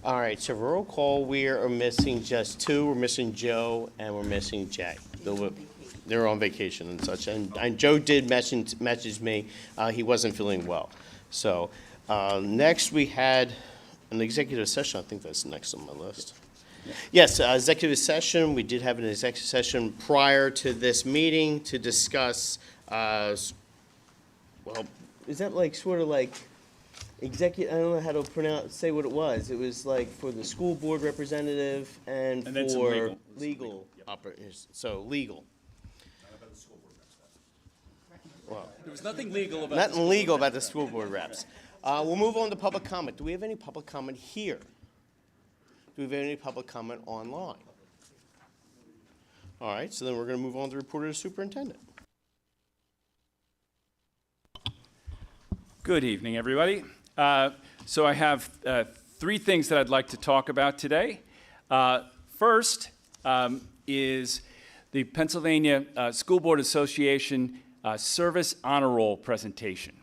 All right, so for roll call, we are missing just two. We're missing Joe and we're missing Jay. They're on vacation and such. And Joe did message me. He wasn't feeling well. So next we had an executive session. I think that's next on my list. Yes, executive session. We did have an executive session prior to this meeting to discuss, well, is that like sort of like executive, I don't know how to say what it was. It was like for the school board representative and then some for legal. legal operators, so legal. Well, There was nothing legal about nothing legal about the school board reps. We'll move on to public comment. Do we have any public comment here? Do we have any public comment online? All right, so then we're going to move on to the report of the superintendent. Good evening, everybody. So I have three things that I'd like to talk about today. First is the Pennsylvania School Board Association Service Honor Roll presentation.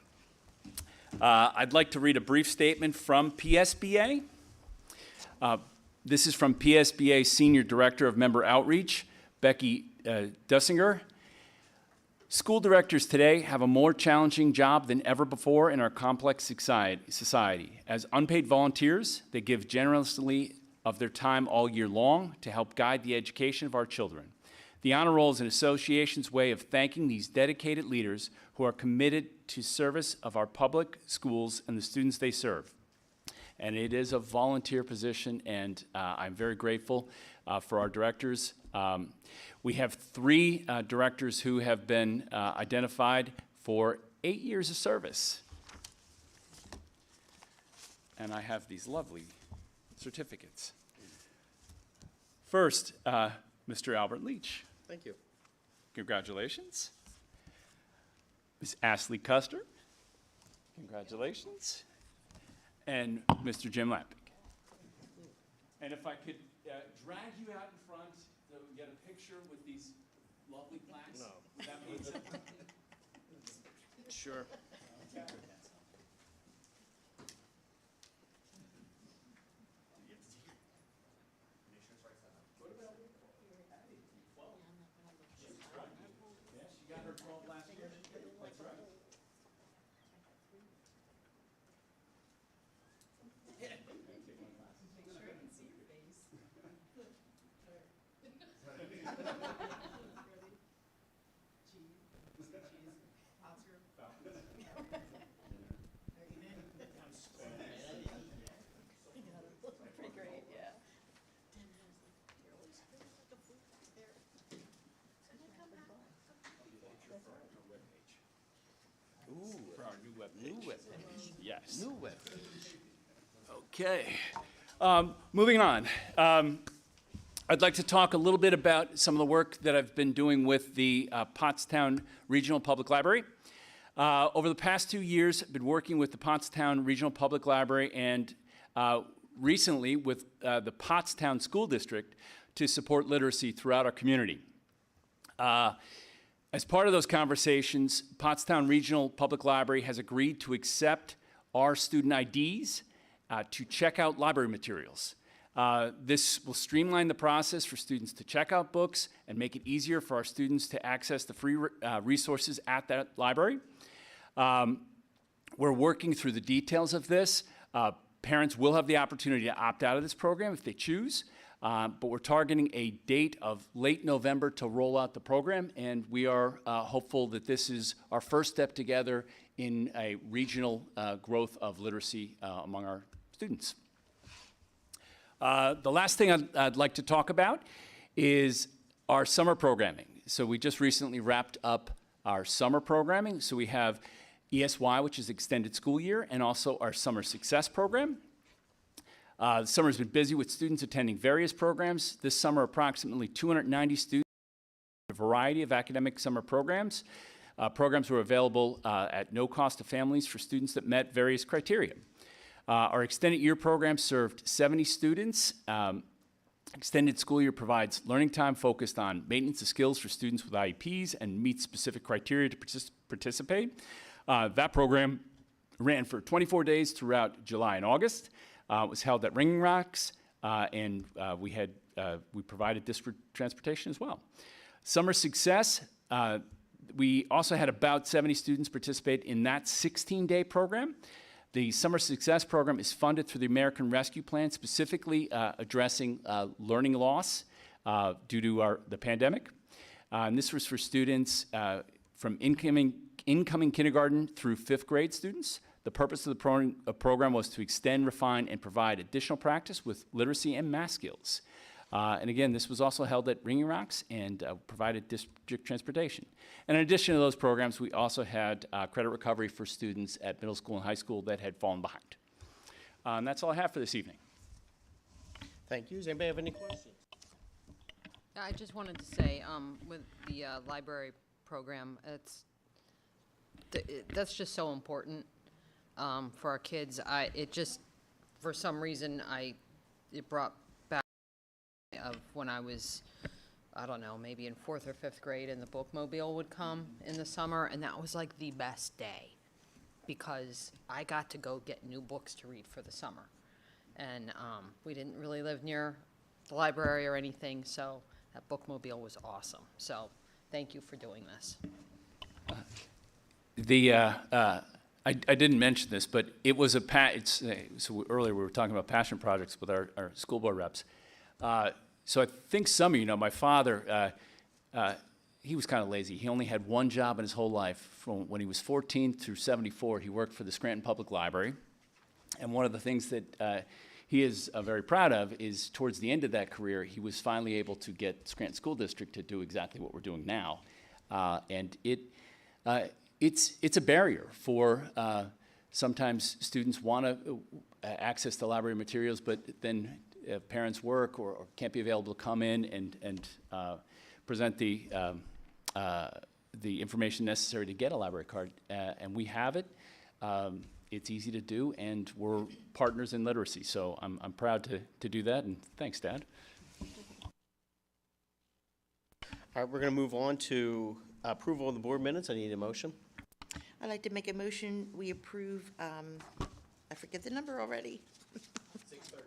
I'd like to read a brief statement from PSBA. This is from PSBA Senior Director of Member Outreach, Becky Dussinger. School directors today have a more challenging job than ever before in our complex society. As unpaid volunteers, they give generously of their time all year long to help guide the education of our children. The Honor Roll is an association's way of thanking these dedicated leaders who are committed to service of our public schools and the students they serve. And it is a volunteer position, and I'm very grateful for our directors. We have three directors who have been identified for 8 years of service. And I have these lovely certificates. First, Mr. Albert Leach. Thank you. Congratulations. Ms. Ashley Custer. Congratulations. And Mr. Jim Lappick. And if I could drag you out in front so we get a picture with these lovely plaques. No. Would that mean something? Sure. Yeah, she got her 12 last year. That's right. Pretty great, yeah. For our new webpage. New webpage. Yes. New webpage. Okay. Moving on. I'd like to talk a little bit about some of the work that I've been doing with the Pottstown Regional Public Library. Over the past 2 years, I've been working with the Pottstown Regional Public Library and recently with the Pottstown School District to support literacy throughout our community. As part of those conversations, Pottstown Regional Public Library has agreed to accept our student IDs to check out library materials. This will streamline the process for students to check out books and make it easier for our students to access the free resources at that library. We're working through the details of this. Parents will have the opportunity to opt out of this program if they choose, but we're targeting a date of late November to roll out the program, and we are hopeful that this is our first step together in a regional growth of literacy among our students. The last thing I'd like to talk about is our summer programming. So we just recently wrapped up our summer programming. So we have ESY, which is Extended School Year, and also our Summer Success Program. The summer's been busy with students attending various programs. This summer, approximately 290 students in a variety of academic summer programs. Programs were available at no cost to families for students that met various criteria. Our extended year program served 70 students. Extended school year provides learning time focused on maintenance of skills for students with IEPs and meets specific criteria to participate. That program ran for 24 days throughout July and August. was held at Ringing Rocks, and we provided district transportation as well. Summer Success, we also had about 70 students participate in that 16-day program. The Summer Success Program is funded through the American Rescue Plan, specifically addressing learning loss due to the pandemic. And this was for students from incoming kindergarten through 5th grade students. The purpose of the program was to extend, refine, and provide additional practice with literacy and math skills. And again, this was also held at Ringing Rocks and provided district transportation. And in addition to those programs, we also had credit recovery for students at middle school and high school that had fallen behind. And that's all I have for this evening. Thank you. Does anybody have any questions? I just wanted to say, with the library program, that's just so important for our kids. For some reason, it brought back of when I was, I don't know, maybe in 4th or 5th grade, and the bookmobile would come in the summer, and that was like the best day because I got to go get new books to read for the summer. And we didn't really live near the library or anything, so that bookmobile was awesome. So thank you for doing this. I didn't mention this, but it was so earlier we were talking about passion projects with our school board reps. So I think some of you know my father, he was kind of lazy. He only had one job in his whole life. From when he was 14 through 74, he worked for the Scranton Public Library. And one of the things that he is very proud of is towards the end of that career, he was finally able to get Scranton School District to do exactly what we're doing now. And it's a barrier for sometimes students want to access the library materials, but then parents work or can't be available to come in and present the information necessary to get a library card. And we have it. It's easy to do, and we're partners in literacy. So I'm proud to do that, and thanks, Dad. All right, we're going to move on to approval of the board minutes. I need a motion. I'd like to make a motion, we approve, I forget the number already. 6/13/23.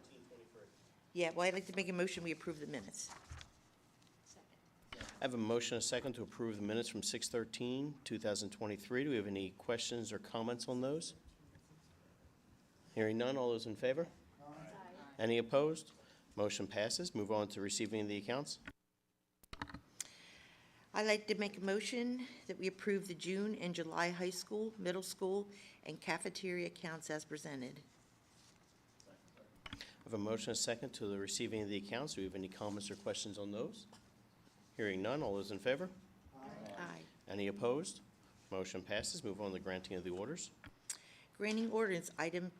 Yeah, well, I'd like to make a motion, we approve the minutes. I have a motion, and a second, to approve the minutes from 6/13/2023. Do we have any questions or comments on those? Hearing none, all those in favor? Aye. Any opposed? Motion passes. Move on to receiving the accounts. I'd like to make a motion that we approve the June and July high school, middle school, and cafeteria accounts as presented. I have a motion, and a second, to the receiving of the accounts. Do we have any comments or questions on those? Hearing none, all those in favor? Aye. Any opposed? Motion passes. Move on to the granting of the orders. Granting ordinance, item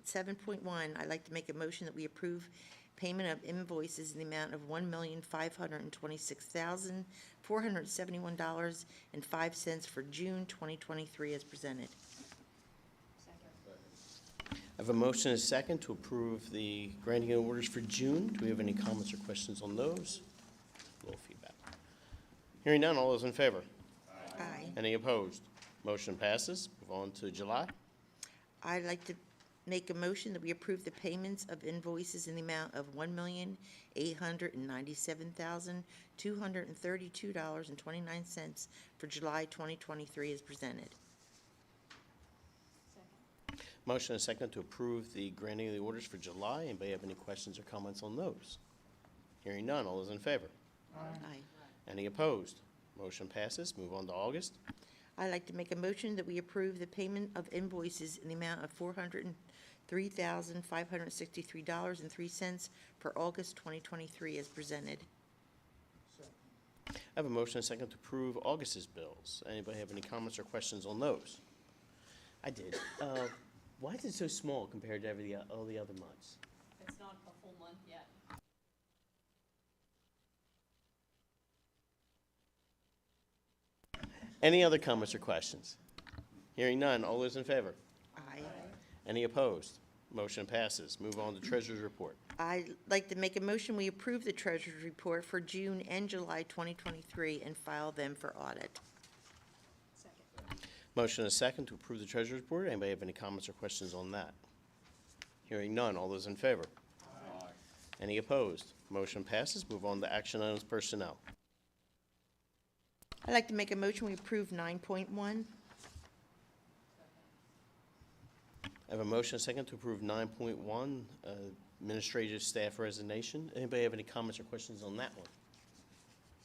7.1, I'd like to make a motion that we approve payment of invoices in the amount of $1,526,471.05 for June 2023 as presented. I have a motion, and a second, to approve the granting of orders for June. Do we have any comments or questions on those? A little feedback. Hearing none, all those in favor? Aye. Any opposed? Motion passes. Move on to July. I'd like to make a motion that we approve the payments of invoices in the amount of $1,897,232.29 for July 2023 as presented. Motion, and a second, to approve the granting of the orders for July. Anybody have any questions or comments on those? Hearing none, all those in favor? Aye. Any opposed? Motion passes. Move on to August. I'd like to make a motion that we approve the payment of invoices in the amount of $403,563.03 for August 2023 as presented. I have a motion, and a second, to approve August's bills. Anybody have any comments or questions on those? I did. Why is it so small compared to all the other months? It's not a full month yet. Any other comments or questions? Hearing none, all those in favor? Aye. Any opposed? Motion passes. Move on to Treasurer's Report. I'd like to make a motion, we approve the Treasurer's Report for June and July 2023 and file them for audit. Motion, and a second, to approve the Treasurer's Report. Anybody have any comments or questions on that? Hearing none. All those in favor? Any opposed? Motion passes. Move on to action items personnel. I'd like to make a motion, we approve 9.1. I have a motion and a second to approve 9.1, administrative staff resignation. Anybody have any comments or questions on that one?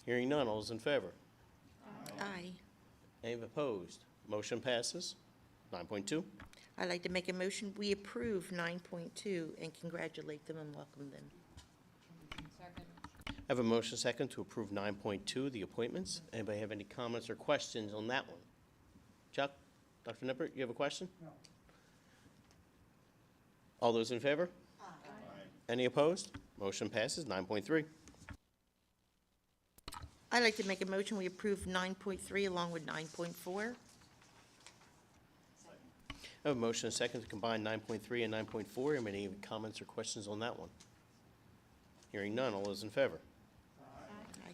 Hearing none. All those in favor? Aye. Any opposed? Motion passes. 9.2. I'd like to make a motion, we approve 9.2 and congratulate them and welcome them. Second. I have a motion second to approve 9.2, the appointments. Anybody have any comments or questions on that one? Chuck, Dr. Nippert, you have a question? No. All those in favor? Aye. Any opposed? Motion passes. 9.3. I'd like to make a motion, we approve 9.3 along with 9.4. I have a motion and a second to combine 9.3 and 9.4. Any comments or questions on that one? Hearing none. All those in favor? Aye.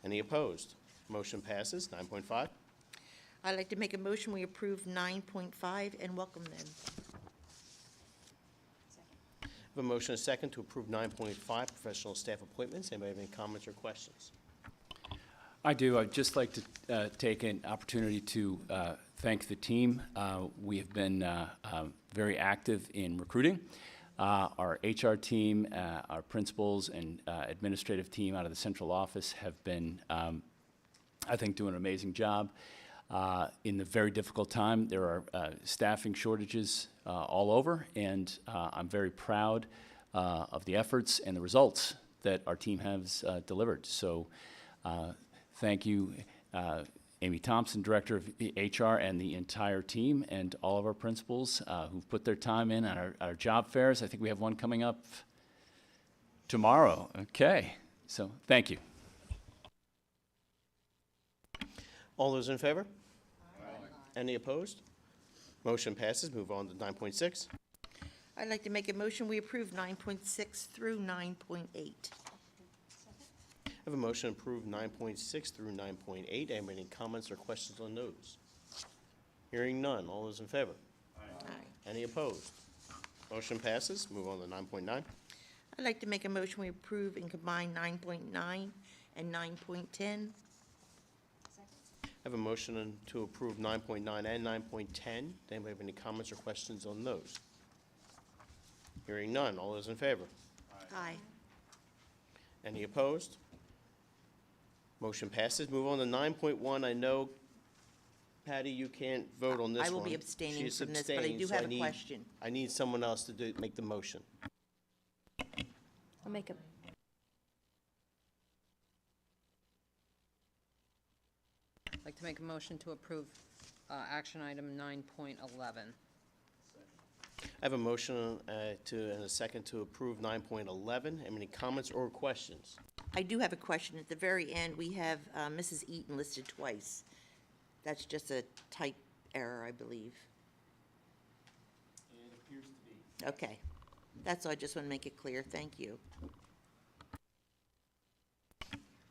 Any opposed? Motion passes. 9.5. I'd like to make a motion, we approve 9.5 and welcome them. I have a motion and a second to approve 9.5, professional staff appointments. Anybody have any comments or questions? I do. I'd just like to take an opportunity to thank the team. We have been very active in recruiting. Our HR team, our principals, and administrative team out of the central office have been, I think, doing an amazing job. In the very difficult time, there are staffing shortages all over, and I'm very proud of the efforts and the results that our team has delivered. So thank you, Amy Thompson, Director of HR, and the entire team, and all of our principals who've put their time in on our job fairs. I think we have one coming up tomorrow. Okay, so thank you. All those in favor? Aye. Any opposed? Motion passes. Move on to 9.6. I'd like to make a motion, we approve 9.6 through 9.8. I have a motion to approve 9.6 through 9.8. Any comments or questions on those? Hearing none. All those in favor? Aye. Any opposed? Motion passes. Move on to 9.9. I'd like to make a motion, we approve and combine 9.9 and 9.10. I have a motion to approve 9.9 and 9.10. Anybody have any comments or questions on those? Hearing none. All those in favor? Aye. Any opposed? Motion passes. Move on to 9.1. I know, Patty, you can't vote on this one. I will be abstaining She's from this, but I abstained, do so have a need- question. I need someone else to make the motion. I'll make a, I'd like to make a motion to approve action item 9.11. I have a motion and a second to approve 9.11. Any comments or questions? I do have a question. At the very end, we have Mrs. Eaton listed twice. That's just a type error, I believe. It appears to be. Okay. That's all. I just want to make it clear. Thank you.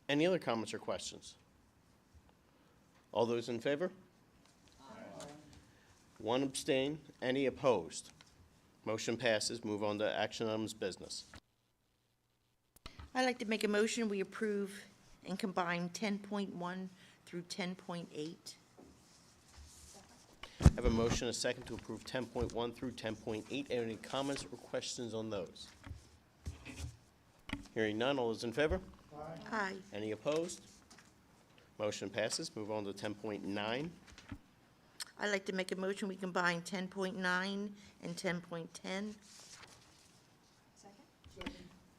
Any other comments or questions? All those in favor? Aye. One abstain. Any opposed? Motion passes. Move on to action items business. I'd like to make a motion, we approve and combine 10.1 through 10.8. I have a motion and a second to approve 10.1 through 10.8. Any comments or questions on those? Hearing none. All those in favor? Aye. Any opposed? Motion passes. Move on to 10.9. I'd like to make a motion, we combine 10.9 and 10.10.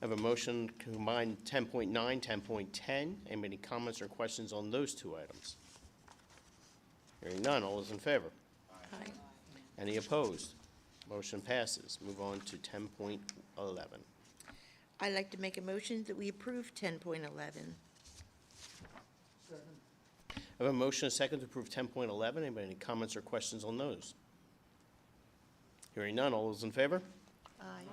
I have a motion to combine 10.9, 10.10. Any comments or questions on those two items? Hearing none. All those in favor? Aye. Any opposed? Motion passes. Move on to 10.11. I'd like to make a motion that we approve 10.11. I have a motion and a second to approve 10.11. Anybody any comments or questions on those? Hearing none. All those in favor? Aye.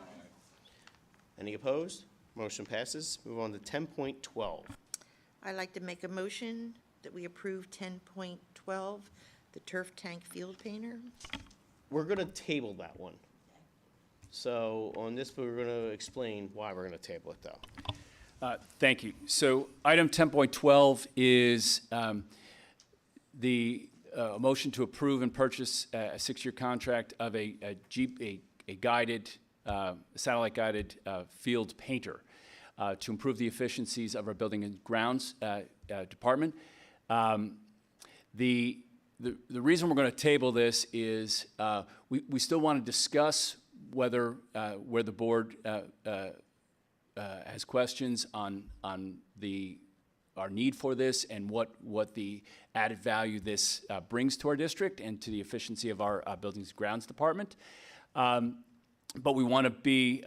Any opposed? Motion passes. Move on to 10.12. I'd like to make a motion that we approve 10.12, the turf tank field painter. We're going to table that one. So on this, we're going to explain why we're going to table it, though. Thank you. So item 10.12 is the motion to approve and purchase a 6-year contract of a guided, satellite-guided field painter to improve the efficiencies of our building and grounds department. The reason we're going to table this is we still want to discuss whether where the board has questions on our need for this and what the added value this brings to our district and to the efficiency of our buildings and grounds department. But we want to be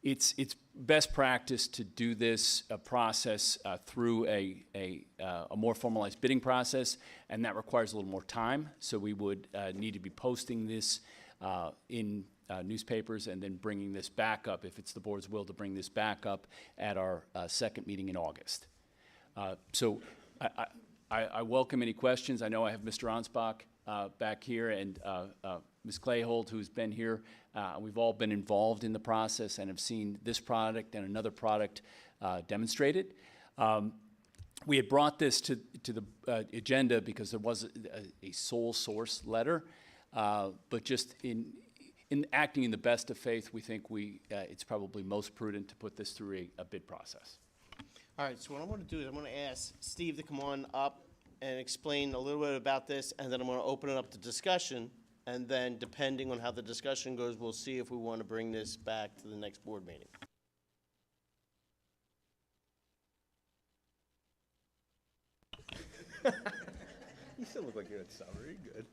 it's best practice to do this process through a more formalized bidding process, and that requires a little more time. So we would need to be posting this in newspapers and then bringing this back up, if it's the board's will to bring this back up at our second meeting in August. So I welcome any questions. I know I have Mr. Ansbach back here and Ms. Clayhold, who's been here. We've all been involved in the process and have seen this product and another product demonstrated. We had brought this to the agenda because there was a sole source letter, but just in acting in the best of faith, we think it's probably most prudent to put this through a bid process. All right, so what I'm going to do is I'm going to ask Steve to come on up and explain a little bit about this, and then I'm going to open it up to discussion, and then depending on how the discussion goes, we'll see if we want to bring this back to the next board meeting. You still look like you're in summary. Good.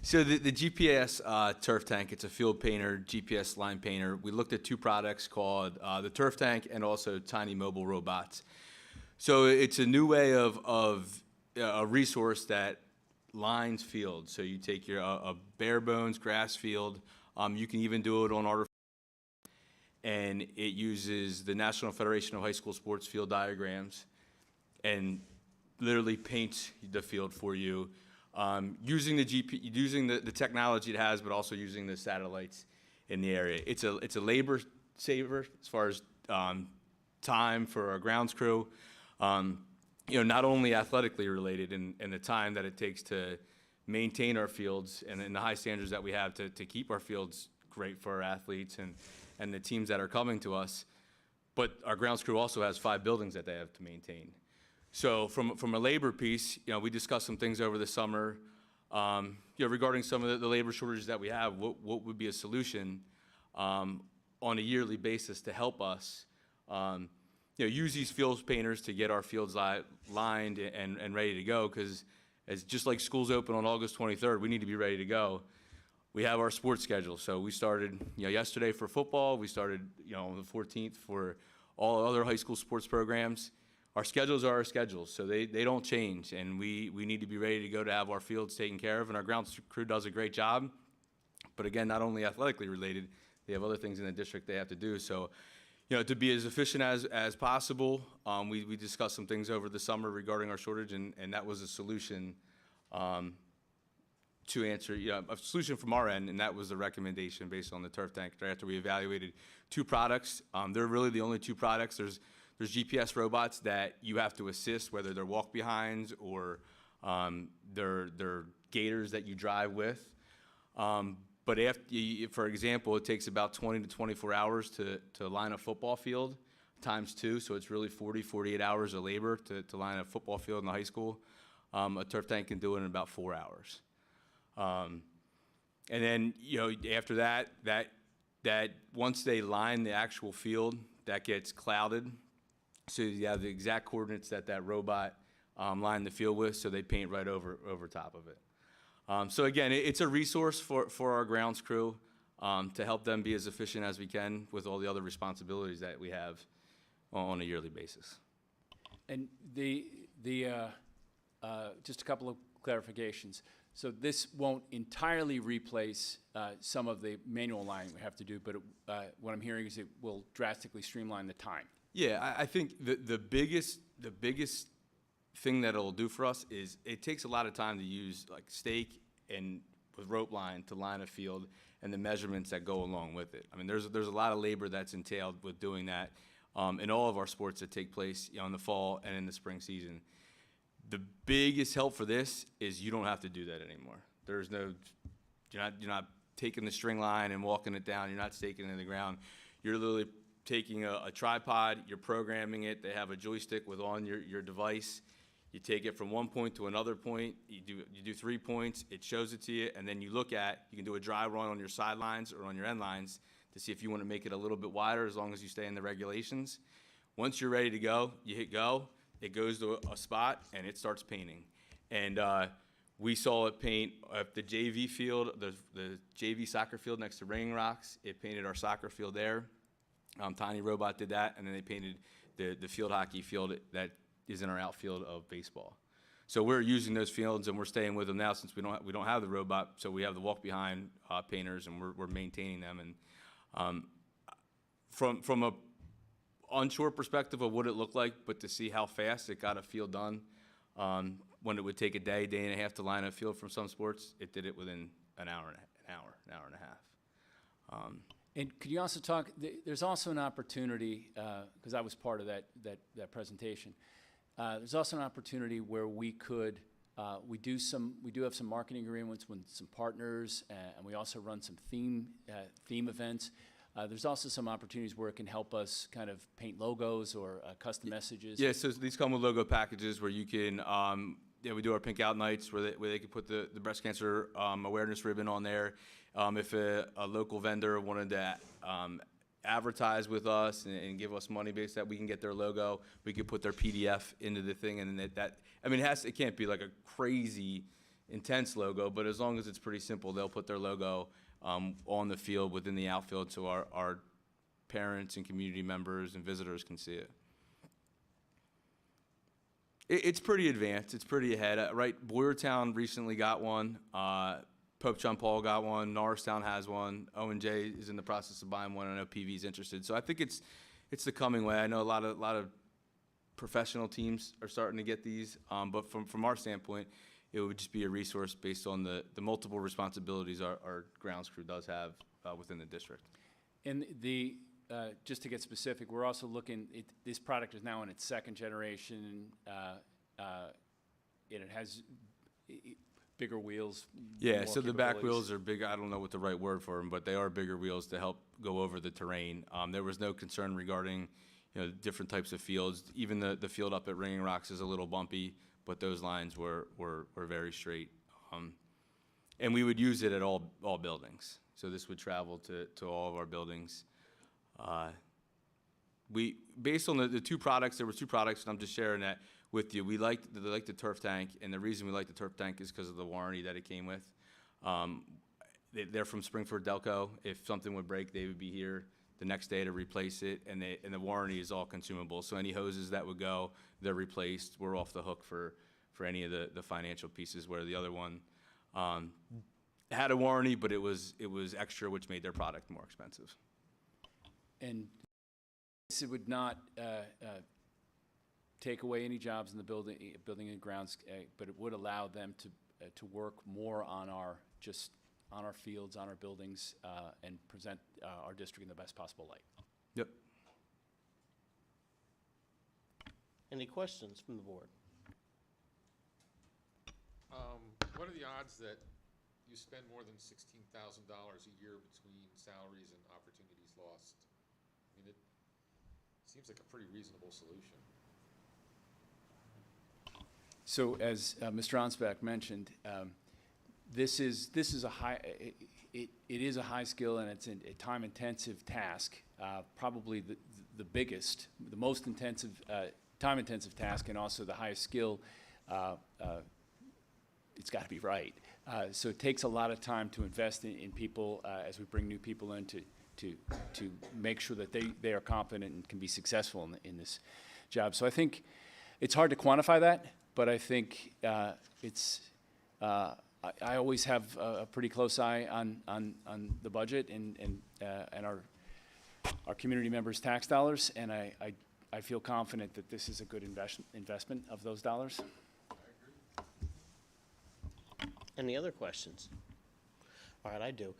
So the GPS turf tank, it's a field painter, GPS line painter. We looked at two products called the turf tank and also tiny mobile robots. So it's a new way of a resource that lines fields. So you take your a bare bones grass field. You can even do it on artificial, and it uses the National Federation of High School Sports field diagrams and literally paints the field for you, using the technology it has, but also using the satellites in the area. It's a labor saver as far as time for our grounds crew. Not only athletically related in the time that it takes to maintain our fields and the high standards that we have to keep our fields great for our athletes and the teams that are coming to us, but our grounds crew also has 5 buildings that they have to maintain. So from a labor piece, we discussed some things over the summer, regarding some of the labor shortages that we have. What would be a solution on a yearly basis to help us, use these field painters to get our fields lined and ready to go? Because just like schools open on August 23rd, we need to be ready to go. We have our sports schedule. So we started, yesterday for football. We started, on the 14th for all other high school sports programs. Our schedules are our schedules, so they don't change, and we need to be ready to go to have our fields taken care of, and our grounds crew does a great job. But again, not only athletically related, they have other things in the district they have to do. So, to be as efficient as possible, we discussed some things over the summer regarding our shortage, and that was a solution to answer, a solution from our end, and that was the recommendation based on the turf tank after we evaluated 2 products. They're really the only 2 products. There's GPS robots that you have to assist, whether they're walk-behinds or they're gators that you drive with. But for example, it takes about 20 to 24 hours to line a football field times 2, so it's really 48 hours of labor to line a football field in the high school. A turf tank can do it in about 4 hours. And then, after that once they line the actual field, that gets clouded. So you have the exact coordinates that robot lined the field with, so they paint right over top of it. So again, it's a resource for our grounds crew to help them be as efficient as we can with all the other responsibilities that we have on a yearly basis. And just a couple of clarifications. So this won't entirely replace some of the manual lining we have to do, but what I'm hearing is it will drastically streamline the time. Yeah, I think the biggest thing that it'll do for us is it takes a lot of time to use like stake and with rope line to line a field and the measurements that go along with it. I mean, there's a lot of labor that's entailed with doing that in all of our sports that take place, in the fall and in the spring season. The biggest help for this is you don't have to do that anymore. There's no, you're not taking the string line and walking it down. You're not staking it in the ground. You're literally taking a tripod, you're programming it. They have a joystick on your device. You take it from one point to another point. You do 3 points. It shows it to you, and then you can do a dry run on your sidelines or on your end lines to see if you want to make it a little bit wider, as long as you stay in the regulations. Once you're ready to go, you hit go. It goes to a spot and it starts painting. And we saw it paint at the JV field, the JV soccer field next to Ringing Rocks. It painted our soccer field there. Tiny Robot did that, and then they painted the field hockey field that is in our outfield of baseball. So we're using those fields and we're staying with them now, since we don't have the robot. So we have the walk behind painters, and we're maintaining them. And from a onshore perspective of what it looked like, but to see how fast it got a field done, when it would take a day and a half to line a field from some sports, it did it within an hour and a half. And could you also talk, there's also an opportunity, because I was part of that presentation, there's also an opportunity where we could, we do have some marketing agreements with some partners, and we also run some theme events. There's also some opportunities where it can help us kind of paint logos or custom messages. Yeah, so these come with logo packages where you can, we do our Pink Out Nights where they can put the breast cancer awareness ribbon on there. If a local vendor wanted to advertise with us and give us money based that we can get their logo, we could put their PDF into the thing, and it can't be like a crazy intense logo, but as long as it's pretty simple, they'll put their logo on the field within the outfield, so our parents and community members and visitors can see it. It's pretty advanced. It's pretty ahead. Right, Boyertown recently got one. Pope John Paul got one. Norristown has one. O&J is in the process of buying one. I know PV's interested. So I think it's the coming way. I know a lot of professional teams are starting to get these, but from our standpoint, it would just be a resource based on the multiple responsibilities our grounds crew does have within the district. And just to get specific, we're also looking, this product is now in its second generation, and it has bigger wheels. Yeah, more so the back capabilities. wheels are bigger. I don't know what the right word for them, but they are bigger wheels to help go over the terrain. There was no concern regarding, different types of fields. Even the field up at Ringing Rocks is a little bumpy, but those lines were very straight. And we would use it at all buildings. So this would travel to all of our buildings. Based on the two products, there were two products, and I'm just sharing that with you. We liked the turf tank, and the reason we liked the turf tank is because of the warranty that it came with. They're from Springford Delco. If something would break, they would be here the next day to replace it, and the warranty is all consumable. So any hoses that would go, they're replaced. We're off the hook for any of the financial pieces, where the other one had a warranty, but it was extra, which made their product more expensive. And this would not take away any jobs in the building and grounds, but it would allow them to work more on our fields, on our buildings, and present our district in the best possible light. Yep. Any questions from the board? What are the odds that you spend more than $16,000 a year between salaries and opportunities lost? I mean, it seems like a pretty reasonable solution. So as Mr. Onsbeck mentioned, this is a high. It is a high skill, and it's a time-intensive task. Probably the biggest, the most intensive, time-intensive task, and also the highest skill. It's got to be right. So it takes a lot of time to invest in people as we bring new people in to make sure that they are competent and can be successful in this job. So I think it's hard to quantify that, but I think I always have a pretty close eye on the budget and our community members' tax dollars, and I feel confident that this is a good investment of those dollars. Any other questions? All right, I do.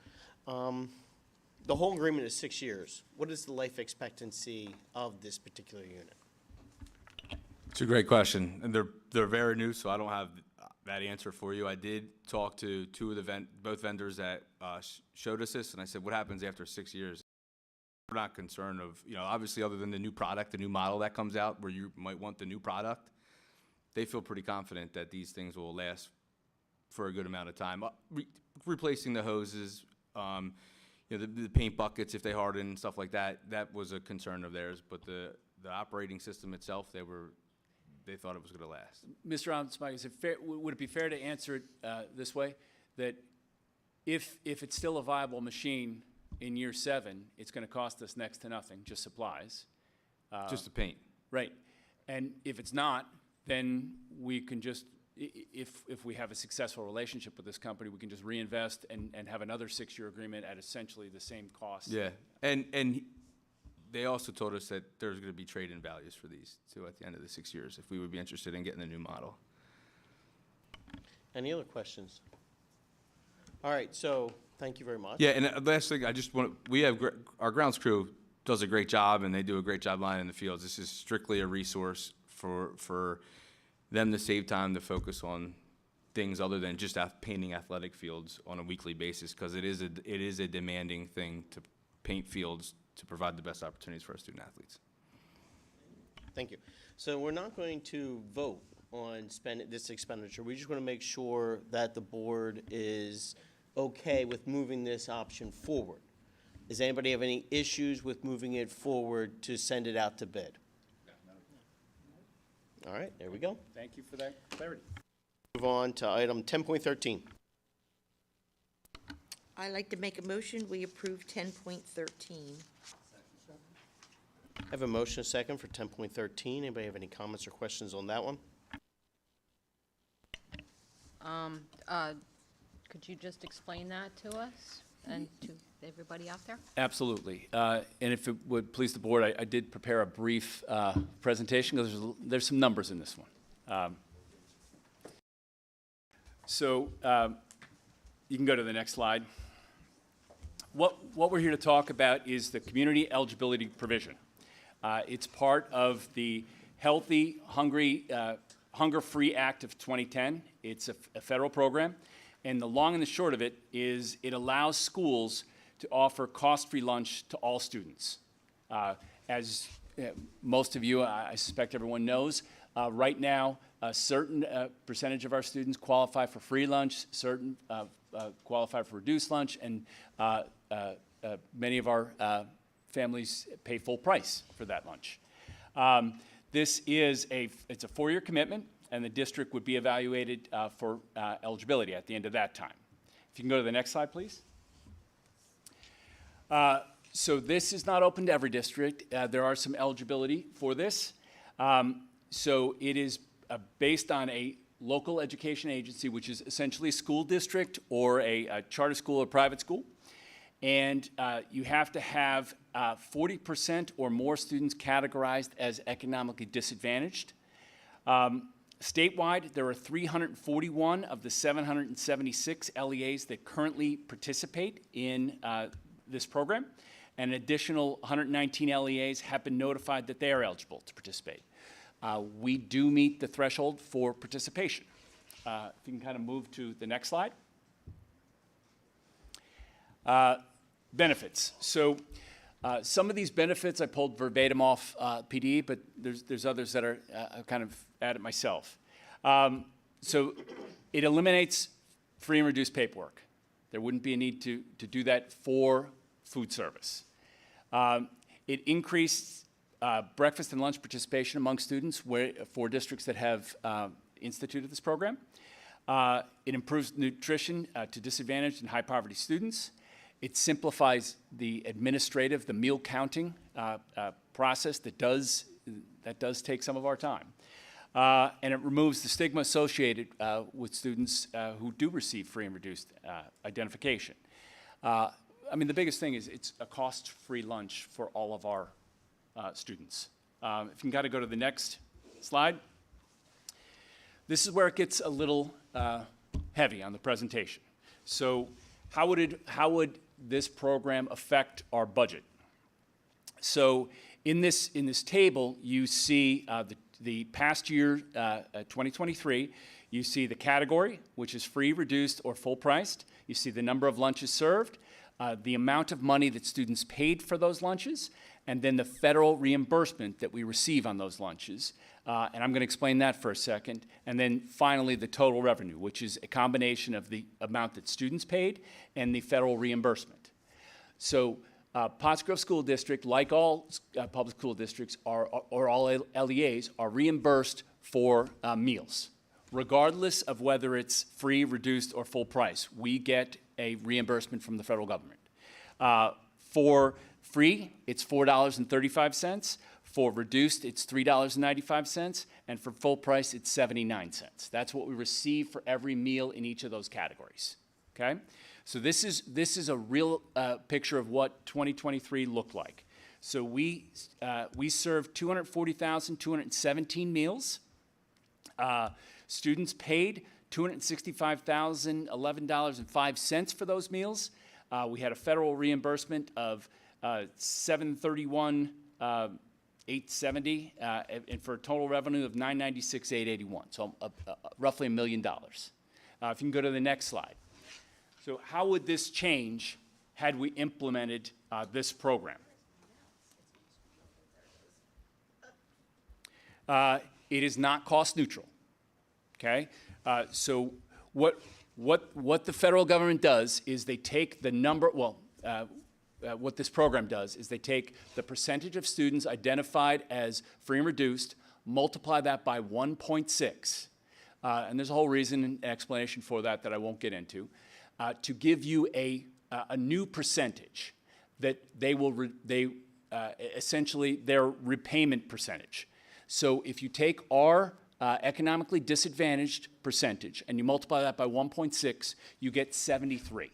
The whole agreement is 6 years. What is the life expectancy of this particular unit? It's a great question, and they're very new, so I don't have that answer for you. I did talk to two of the both vendors that showed us this, and I said, "What happens after 6 years?" We're not concerned of, obviously, other than the new product, the new model that comes out, where you might want the new product. They feel pretty confident that these things will last for a good amount of time. Replacing the hoses, the paint buckets if they harden and stuff like that. That was a concern of theirs, but the operating system itself, they thought it was going to last. Mr. Amsmike, is it fair, would it be fair to answer it this way? That if it's still a viable machine in year 7, it's going to cost us next to nothing, just supplies. Just the paint. Right. And if it's not, then we can just, if we have a successful relationship with this company, we can just reinvest and have another 6-year agreement at essentially the same cost. Yeah, and they also told us that there's going to be trade-in values for these too at the end of the 6 years if we would be interested in getting the new model. Any other questions? All right, so thank you very much. Yeah, and last thing, we have, our grounds crew does a great job, and they do a great job lining the fields. This is strictly a resource for them to save time to focus on things other than just painting athletic fields on a weekly basis, because it is a demanding thing to paint fields to provide the best opportunities for our student athletes. Thank you. So we're not going to vote on this expenditure. We just want to make sure that the board is okay with moving this option forward. Does anybody have any issues with moving it forward to send it out to bid? All right, there we go. Thank you for that clarity. Move on to item 10.13. I'd like to make a motion, we approve 10.13. I have a motion, a second for 10.13. Anybody have any comments or questions on that one? Could you just explain that to us and to everybody out there? Absolutely. And if it would please the board, I did prepare a brief presentation because there's some numbers in this one. So you can go to the next slide. What we're here to talk about is the community eligibility provision. It's part of the Healthy, Hungry, Hunger-Free Act of 2010. It's a federal program. And the long and the short of it is it allows schools to offer cost-free lunch to all students. As most of you, I suspect everyone knows, right now, a certain percentage of our students qualify for free lunch, certain qualify for reduced lunch, and many of our families pay full price for that lunch. This is it's a 4-year commitment, and the district would be evaluated for eligibility at the end of that time. If you can go to the next slide, please. So this is not open to every district. There are some eligibility for this. So it is based on a local education agency, which is essentially a school district or a charter school or private school. And you have to have 40% or more students categorized as economically disadvantaged. Statewide, there are 341 of the 776 LEAs that currently participate in this program. An additional 119 LEAs have been notified that they are eligible to participate. We do meet the threshold for participation. If you can kind of move to the next slide. Benefits. So some of these benefits I pulled verbatim off PD, but there's others that are kind of added myself. So it eliminates free and reduced paperwork. There wouldn't be a need to do that for food service. It increased breakfast and lunch participation among students for districts that have instituted this program. It improves nutrition to disadvantaged and high poverty students. It simplifies the meal counting process that does take some of our time. And it removes the stigma associated with students who do receive free and reduced identification. I mean, the biggest thing is it's a cost-free lunch for all of our students. If you can kind of go to the next slide. This is where it gets a little heavy on the presentation. So how would this program affect our budget? So in this table, you see the past year, 2023. You see the category, which is free, reduced, or full priced. You see the number of lunches served, the amount of money that students paid for those lunches, and then the federal reimbursement that we receive on those lunches. And I'm going to explain that for a second. And then finally, the total revenue, which is a combination of the amount that students paid and the federal reimbursement. So Pottsgrove School District, like all public school districts, or all LEAs, are reimbursed for meals. Regardless of whether it's free, reduced, or full price, we get a reimbursement from the federal government. For free, it's $4.35. For reduced, it's $3.95. And for full price, it's 79 cents. That's what we receive for every meal in each of those categories. Okay? So this is a real picture of what 2023 looked like. So we served 240,217 meals. Students paid $265,011.05 for those meals. We had a federal reimbursement of $731,870, and for a total revenue of $996,881. So roughly $1 million. If you can go to the next slide. So how would this change had we implemented this program? It is not cost neutral. Okay, so what the federal government does is they take the number. What this program does is they take the percentage of students identified as free and reduced, multiply that by 1.6, and there's a whole reason and explanation for that I won't get into, to give you a new percentage that essentially their repayment percentage. So if you take our economically disadvantaged percentage and you multiply that by 1.6, you get 73.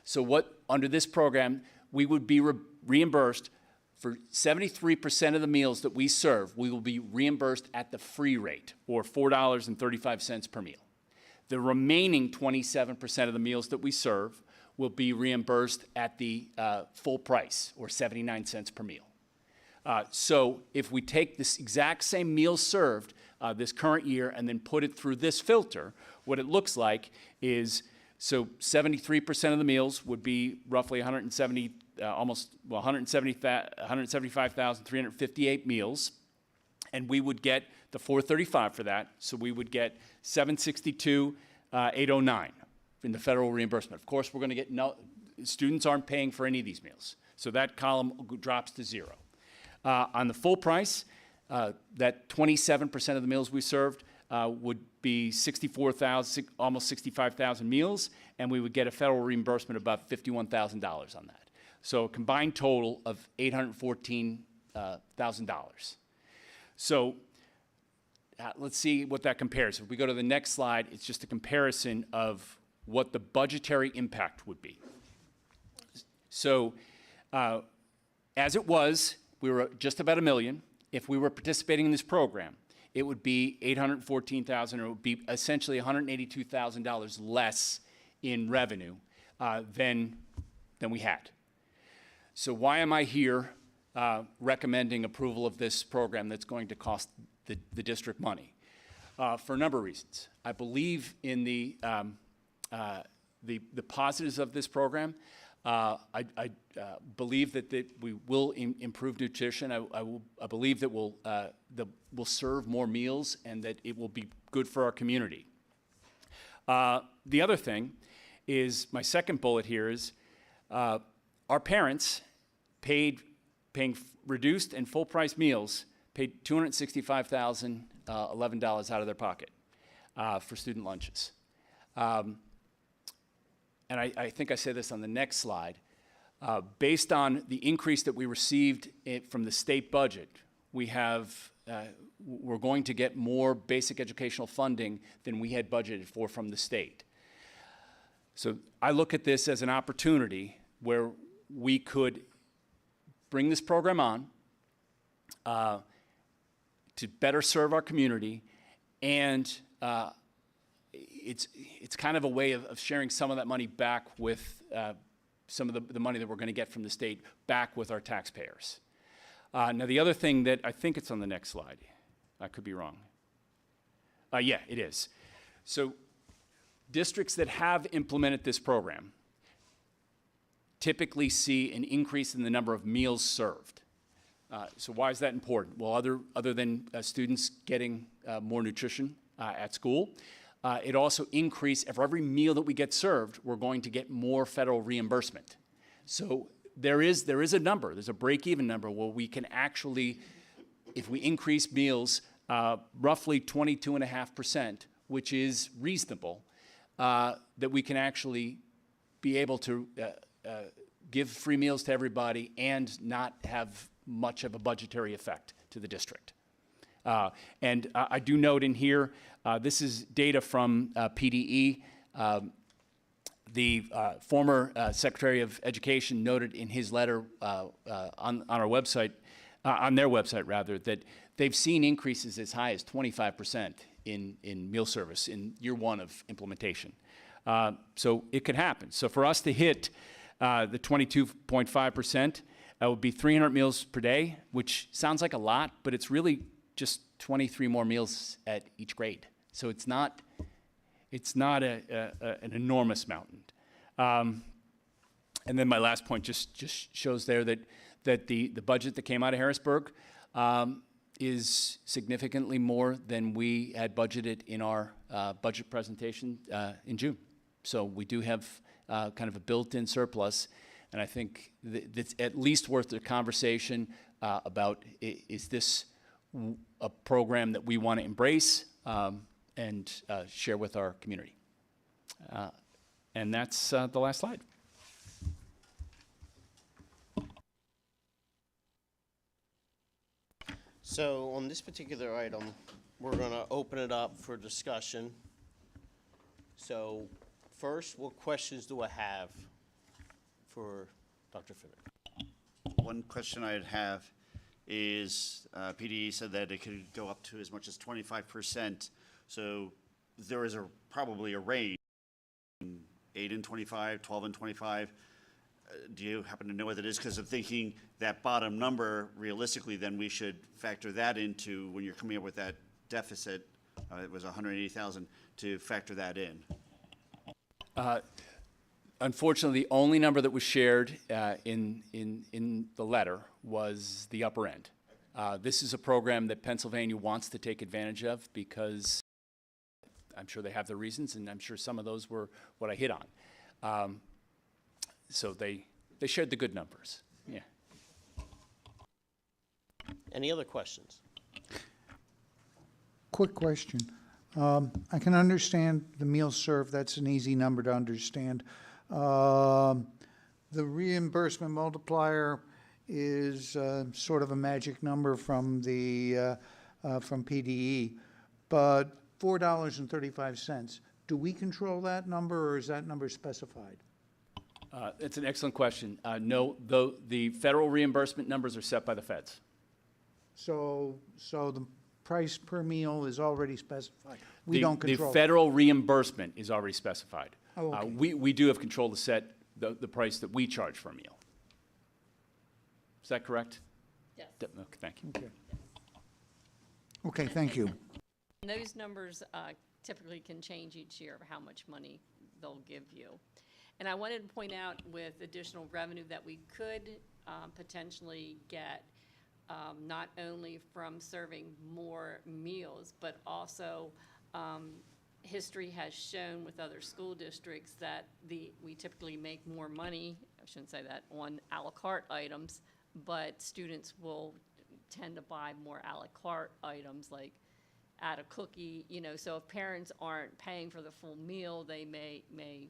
So under this program, we would be reimbursed for 73% of the meals that we serve. We will be reimbursed at the free rate, or $4.35 per meal. The remaining 27% of the meals that we serve will be reimbursed at the full price, or 79 cents per meal. So if we take this exact same meal served this current year and then put it through this filter, what it looks like is, so 73% of the meals would be roughly 175,358 meals, and we would get the $435 for that, so we would get $762,809 in the federal reimbursement. Of course, we're going to get students aren't paying for any of these meals, so that column drops to zero. On the full price, that 27% of the meals we served would be 64,000, almost 65,000 meals, and we would get a federal reimbursement of about $51,000 on that. So a combined total of $814,000. So let's see what that compares. If we go to the next slide, it's just a comparison of what the budgetary impact would be. So as it was, we were just about $1 million. If we were participating in this program, it would be $814,000, or it would be essentially $182,000 less in revenue than we had. So why am I here recommending approval of this program that's going to cost the district money? For a number of reasons. I believe in the positives of this program. I believe that we will improve nutrition. I believe that we'll serve more meals and that it will be good for our community. The other thing is, my second bullet here is, our parents paying reduced and full price meals paid $265,011 out of their pocket for student lunches. And I think I say this on the next slide. Based on the increase that we received from the state budget, we're going to get more basic educational funding than we had budgeted for from the state. So I look at this as an opportunity where we could bring this program on to better serve our community and it's kind of a way of sharing some of that money back with some of the money that we're going to get from the state back with our taxpayers. Now, the other thing that I think it's on the next slide. I could be wrong. Yeah, it is. So districts that have implemented this program typically see an increase in the number of meals served. So why is that important? Well, other than students getting more nutrition at school, it also increases, for every meal that we get served, we're going to get more federal reimbursement. So there is a number, there's a break-even number where we can actually, if we increase meals roughly 22.5%, which is reasonable, that we can actually be able to give free meals to everybody and not have much of a budgetary effect to the district. And I do note in here, this is data from PDE. The former Secretary of Education noted in his letter on our website, on their website rather, that they've seen increases as high as 25% in meal service in year one of implementation. So it could happen. So for us to hit the 22.5%, that would be 300 meals per day, which sounds like a lot, but it's really just 23 more meals at each grade. So it's not an enormous mountain. And then my last point just shows there that the budget that came out of Harrisburg is significantly more than we had budgeted in our budget presentation in June. So we do have kind of a built-in surplus, and I think it's at least worth the conversation about is this a program that we want to embrace and share with our community. And that's the last slide. So on this particular item, we're going to open it up for discussion. So first, what questions do I have for Dr. Fiddick? One question I'd have is PDE said that it could go up to as much as 25%. So there is probably a range, 8 and 25, 12 and 25. Do you happen to know what that is? Because I'm thinking that bottom number, realistically, then we should factor that into when you're coming up with that deficit. It was 180,000 to factor that in. Unfortunately, the only number that was shared in the letter was the upper end. This is a program that Pennsylvania wants to take advantage of because I'm sure they have their reasons, and I'm sure some of those were what I hit on. So they shared the good numbers. Yeah. Any other questions? Quick question. I can understand the meals served. That's an easy number to understand. The reimbursement multiplier is sort of a magic number from the from PDE, but $4.35. Do we control that number, or is that number specified? It's an excellent question. No, though the federal reimbursement numbers are set by the feds. So the price per meal is already specified. We don't control the federal reimbursement is already specified. Oh, okay. We do have control to set the price that we charge for a meal. Is that correct? Yes. Okay, thank you. Okay. Okay, thank you. And those numbers typically can change each year of how much money they'll give you. And I wanted to point out with additional revenue that we could potentially get not only from serving more meals, but also history has shown with other school districts that we typically make more money, I shouldn't say that, on a la carte items, but students will tend to buy more a la carte items like add a cookie, so if parents aren't paying for the full meal, they may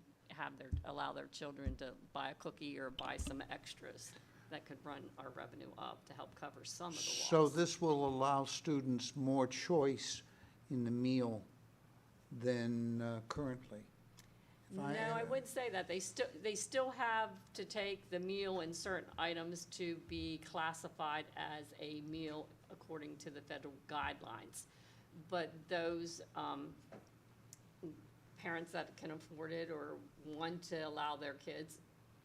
allow their children to buy a cookie or buy some extras that could run our revenue up to help cover some of the loss. So this will allow students more choice in the meal than currently? No, I wouldn't say that. They still have to take the meal and certain items to be classified as a meal according to the federal guidelines. But those parents that can afford it or want to allow their kids,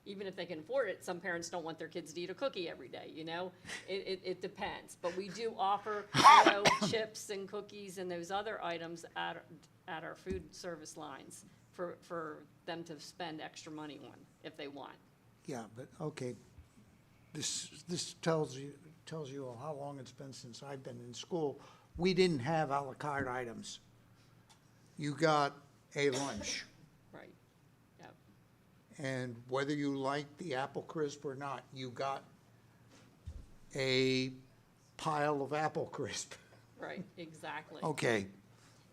even if they can afford it, some parents don't want their kids to eat a cookie every day, you know? It depends. But we do offer, you know, chips and cookies and those other items at our food service lines for them to spend extra money on if they want. Yeah, but, okay, this tells you how long it's been since I've been in school. We didn't have à la carte items. You got a lunch, Right. Yep. and whether you like the apple crisp or not, you got a pile of apple crisp. Right, exactly. Okay,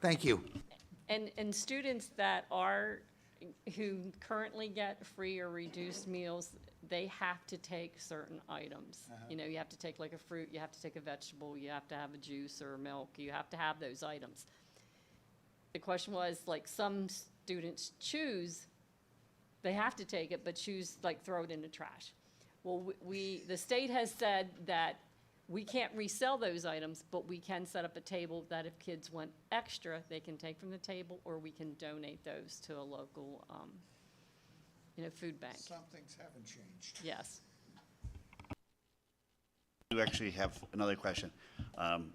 thank you. And students who currently get free or reduced meals, they have to take certain items. You know, you have to take like a fruit, you have to take a vegetable, you have to have a juice or milk, you have to have those items. The question was, like, some students choose, they have to take it, but choose, like, throw it in the trash. Well, the state has said that we can't resell those items, but we can set up a table that if kids want extra, they can take from the table, or we can donate those to a local, food bank. Some things haven't changed. Yes. I do actually have another question. I'm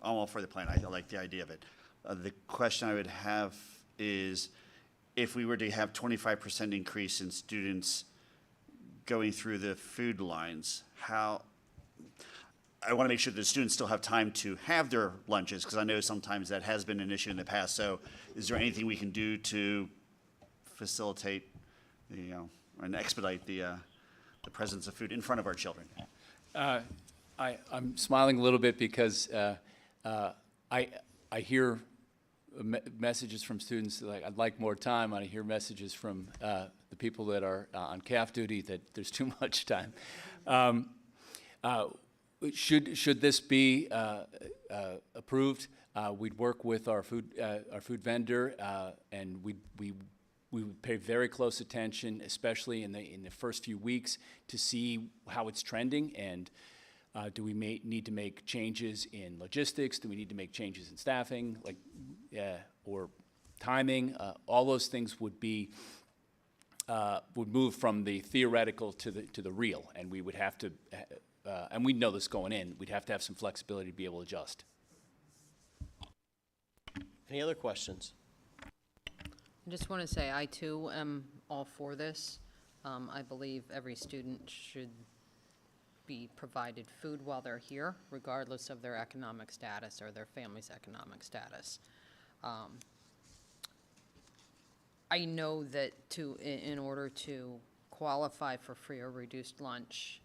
all for the plan. I like the idea of it. The question I would have is, if we were to have 25% increase in students going through the food lines, I want to make sure that students still have time to have their lunches, because I know sometimes that has been an issue in the past. So is there anything we can do to facilitate and expedite the presence of food in front of our children? I'm smiling a little bit because I hear messages from students like, I'd like more time. I hear messages from the people that are on CAF duty that there's too much time. Should this be approved, we'd work with our food vendor, and we would pay very close attention, especially in the first few weeks, to see how it's trending, and do we need to make changes in logistics? Do we need to make changes in staffing, or timing? All those things would move from the theoretical to the real, and we would have to, and we know this going in, we'd have to have some flexibility to be able to adjust. Any other questions? I just want to say, I too am all for this. I believe every student should be provided food while they're here, regardless of their economic status or their family's economic status. I know that in order to qualify for free or reduced lunch,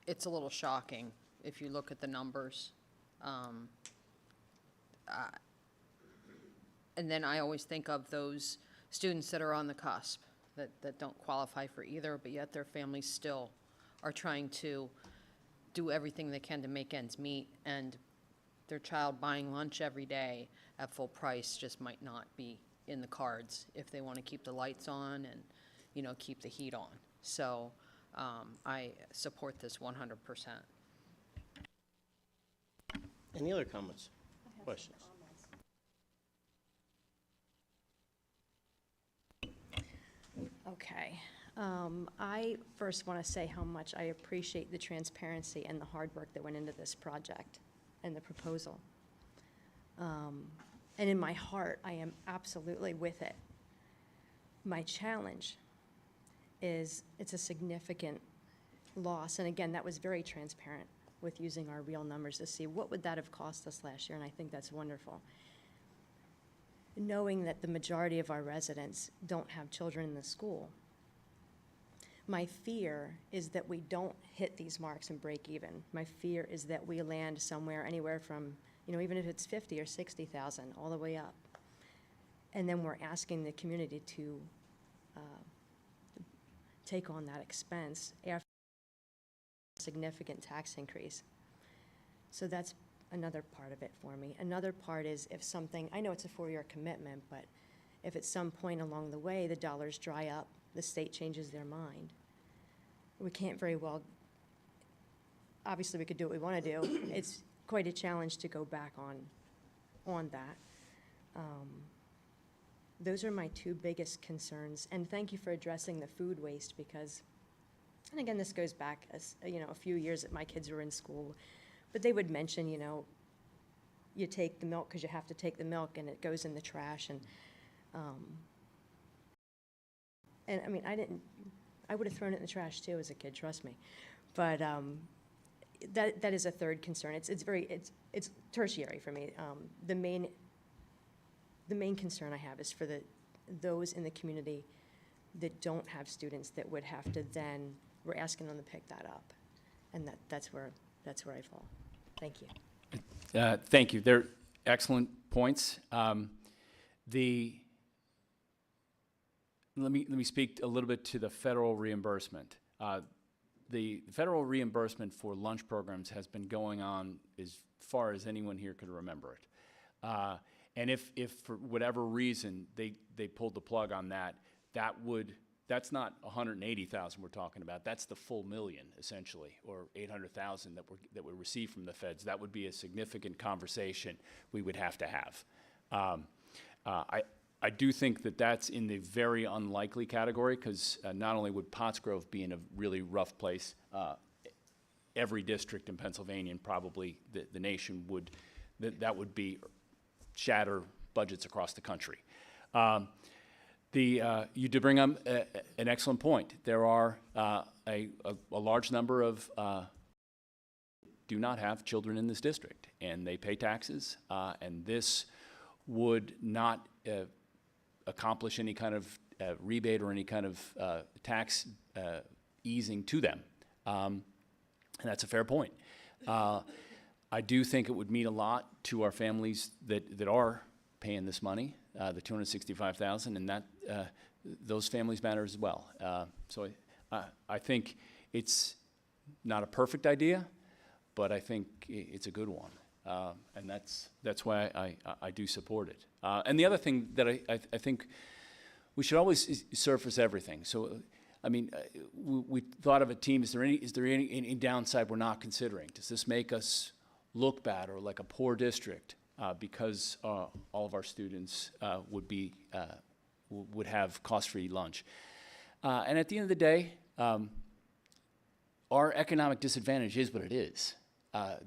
it's a little shocking if you look at the numbers. And then I always think of those students that are on the cusp, that don't qualify for either, but yet their families still are trying to do everything they can to make ends meet, and their child buying lunch every day at full price just might not be in the cards if they want to keep the lights on and, keep the heat on. So I support this 100%. Any other comments, questions? Okay. I first want to say how much I appreciate the transparency and the hard work that went into this project and the proposal. And in my heart, I am absolutely with it. My challenge is it's a significant loss. And again, that was very transparent with using our real numbers to see what would that have cost us last year, and I think that's wonderful. Knowing that the majority of our residents don't have children in the school, my fear is that we don't hit these marks and break even. My fear is that we land somewhere anywhere from, even if it's 50 or 60,000, all the way up. And then we're asking the community to take on that expense after a significant tax increase. So that's another part of it for me. Another part is if something, I know it's a 4-year commitment, but if at some point along the way the dollars dry up, the state changes their mind, we can't very well, obviously we could do what we want to do. It's quite a challenge to go back on on that. Those are my two biggest concerns, and thank you for addressing the food waste, because, and again, this goes back, a few years that my kids were in school, but they would mention, you take the milk because you have to take the milk, and it goes in the trash, and I mean, I would have thrown it in the trash too as a kid, trust me. But that is a third concern. It's tertiary for me. The main concern I have is for those in the community that don't have students that would have to then, we're asking them to pick that up. And that's where I fall. Thank you. Thank you. They're excellent points. Let me speak a little bit to the federal reimbursement. The federal reimbursement for lunch programs has been going on as far as anyone here could remember it. And if for whatever reason they pulled the plug on that, that's not 180,000 we're talking about. That's the full million, essentially, or 800,000 that we receive from the feds. That would be a significant conversation we would have to have. I do think that that's in the very unlikely category, because not only would Pottsgrove be in a really rough place, every district in Pennsylvania and probably the nation would, that would be shatter budgets across the country. You did bring up an excellent point. There are a large number of do not have children in this district, and they pay taxes, and this would not accomplish any kind of rebate or any kind of tax easing to them. And that's a fair point. I do think it would mean a lot to our families that are paying this money, the $265,000, and that those families matter as well. So I think it's not a perfect idea, but I think it's a good one. And that's why I do support it. And the other thing that I think we should always surface everything. So, I mean, we thought of a team. Is there any downside we're not considering? Does this make us look bad or like a poor district because all of our students would have cost-free lunch? And at the end of the day, our economic disadvantage is what it is.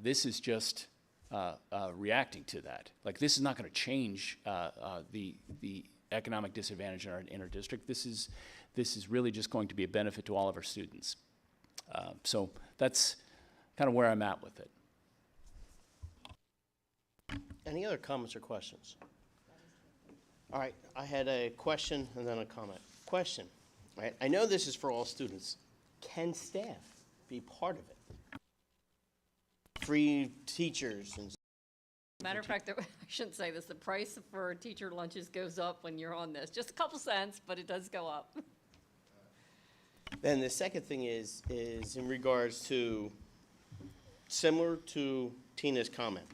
This is just reacting to that. Like, this is not going to change the economic disadvantage in our district. This is really just going to be a benefit to all of our students. So that's kind of where I'm at with it. Any other comments or questions? All right, I had a question and then a comment. Question, all right, I know this is for all students. Can staff be part of it? Free teachers and... Matter of fact, I shouldn't say this, the price for teacher lunches goes up when you're on this. Just a couple cents, but it does go up. Then the second thing is in regards to, similar to Tina's comment.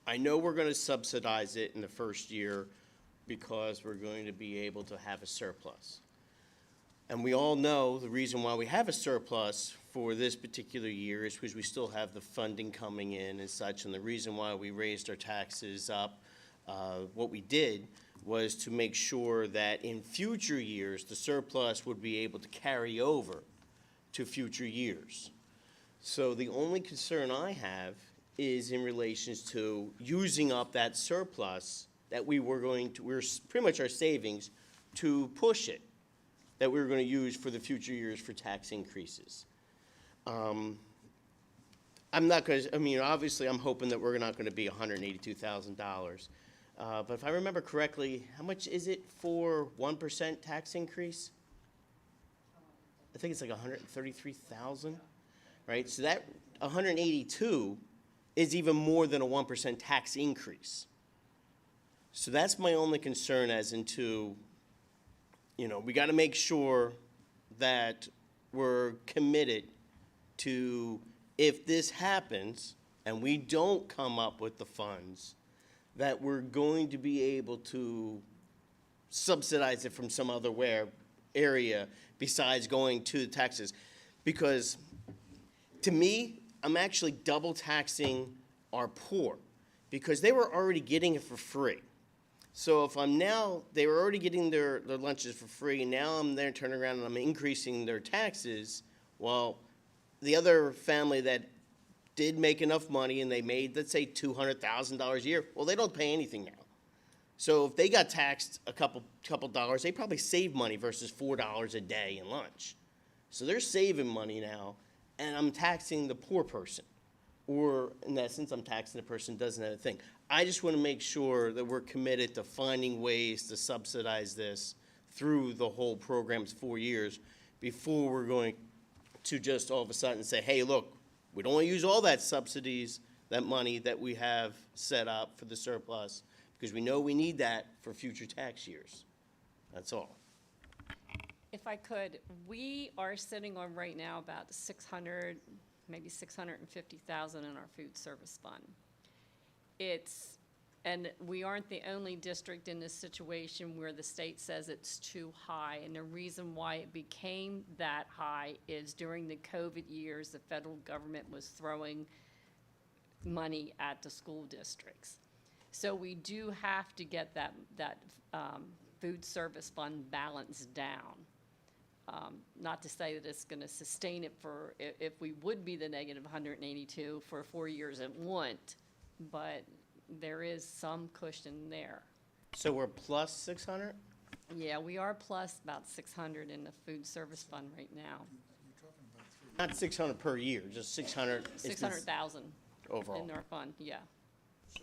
I know we're going to subsidize it in the first year because we're going to be able to have a surplus. And we all know the reason why we have a surplus for this particular year is because we still have the funding coming in and such, and the reason why we raised our taxes up, what we did was to make sure that in future years, the surplus would be able to carry over to future years. So the only concern I have is in relation to using up that surplus that we're pretty much our savings to push it, that we're going to use for the future years for tax increases. I'm not going to, I mean, obviously I'm hoping that we're not going to be $182,000. But if I remember correctly, how much is it for 1% tax increase? I think it's like 133,000, right? So that 182 is even more than a 1% tax increase. So that's my only concern as into, you know, we got to make sure that we're committed to, if this happens and we don't come up with the funds, that we're going to be able to subsidize it from some other area besides going to taxes. Because to me, I'm actually double taxing our poor, because they were already getting it for free. So if I'm now, they were already getting their lunches for free, and now I'm there turning around and I'm increasing their taxes, well, the other family that did make enough money and they made, let's say, $200,000 a year, well, they don't pay anything now. So if they got taxed a couple dollars, they probably save money versus $4 a day in lunch. So they're saving money now, and I'm taxing the poor person. Or in essence, I'm taxing the person who doesn't have a thing. I just want to make sure that we're committed to finding ways to subsidize this through the whole program's 4 years before we're going to just all of a sudden say, hey, look, we don't want to use all that subsidies, that money that we have set up for the surplus, because we know we need that for future tax years. That's all. If I could, we are sitting on right now about 600, maybe 650,000 in our food service fund. And we aren't the only district in this situation where the state says it's too high. And the reason why it became that high is during the COVID years, the federal government was throwing money at the school districts. So we do have to get that food service fund balance down. Not to say that it's going to sustain it for, if we would be the negative 182 for 4 years, it wouldn't, but there is some cushion there. So we're plus 600? Yeah, we are plus about 600 in the food service fund right now. Not 600 per year, just 600. 600,000 overall. in our fund, yeah.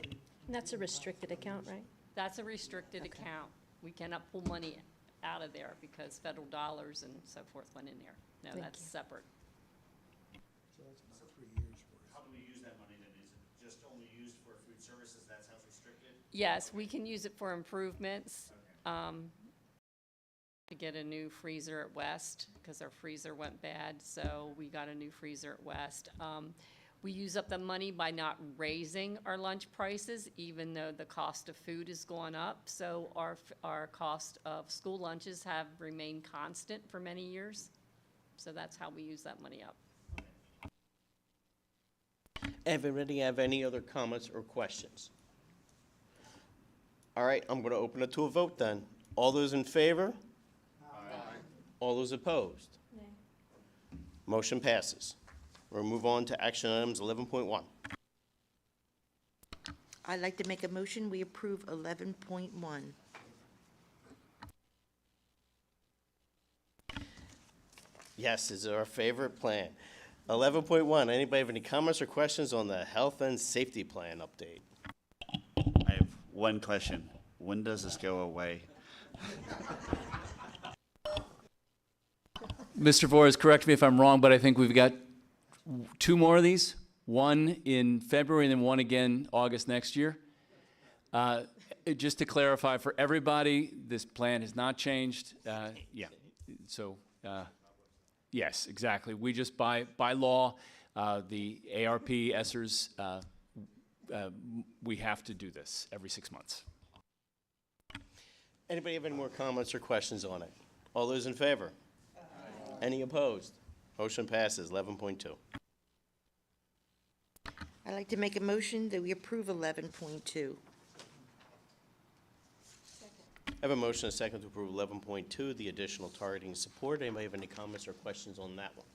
And that's a restricted account, right? That's a restricted account. We cannot pull money out of there because federal dollars and so forth went in there. No, Thank that's you. separate. How do we use that money then? Is it just only used for food services? That's how it's restricted? Yes, we can use it for improvements. To get a new freezer at West, because our freezer went bad, so we got a new freezer at West. We use up the money by not raising our lunch prices, even though the cost of food has gone up. So our cost of school lunches have remained constant for many years. So that's how we use that money up. Everybody have any other comments or questions? All right, I'm going to open it to a vote then. All those in favor? Aye. All those opposed? Nay. Motion passes. We'll move on to action items 11.1. I'd like to make a motion, we approve 11.1. Yes, is our favorite plan. 11.1, anybody have any comments or questions on the health and safety plan update? I have one question. When does this go away? Mr. Voorhees, correct me if I'm wrong, but I think we've got 2 more of these, one in February and then one again August next year. Just to clarify for everybody, this plan has not changed. Yeah, so yes, exactly. We just by law, the ARP, ESSERS, we have to do this every 6 months. Anybody have any more comments or questions on it? All those in favor? Aye. Any opposed? Motion passes. 11.2. I'd like to make a motion that we approve 11.2. I have a motion and a second to approve 11.2, the additional targeting support. Anybody have any comments or questions on that one?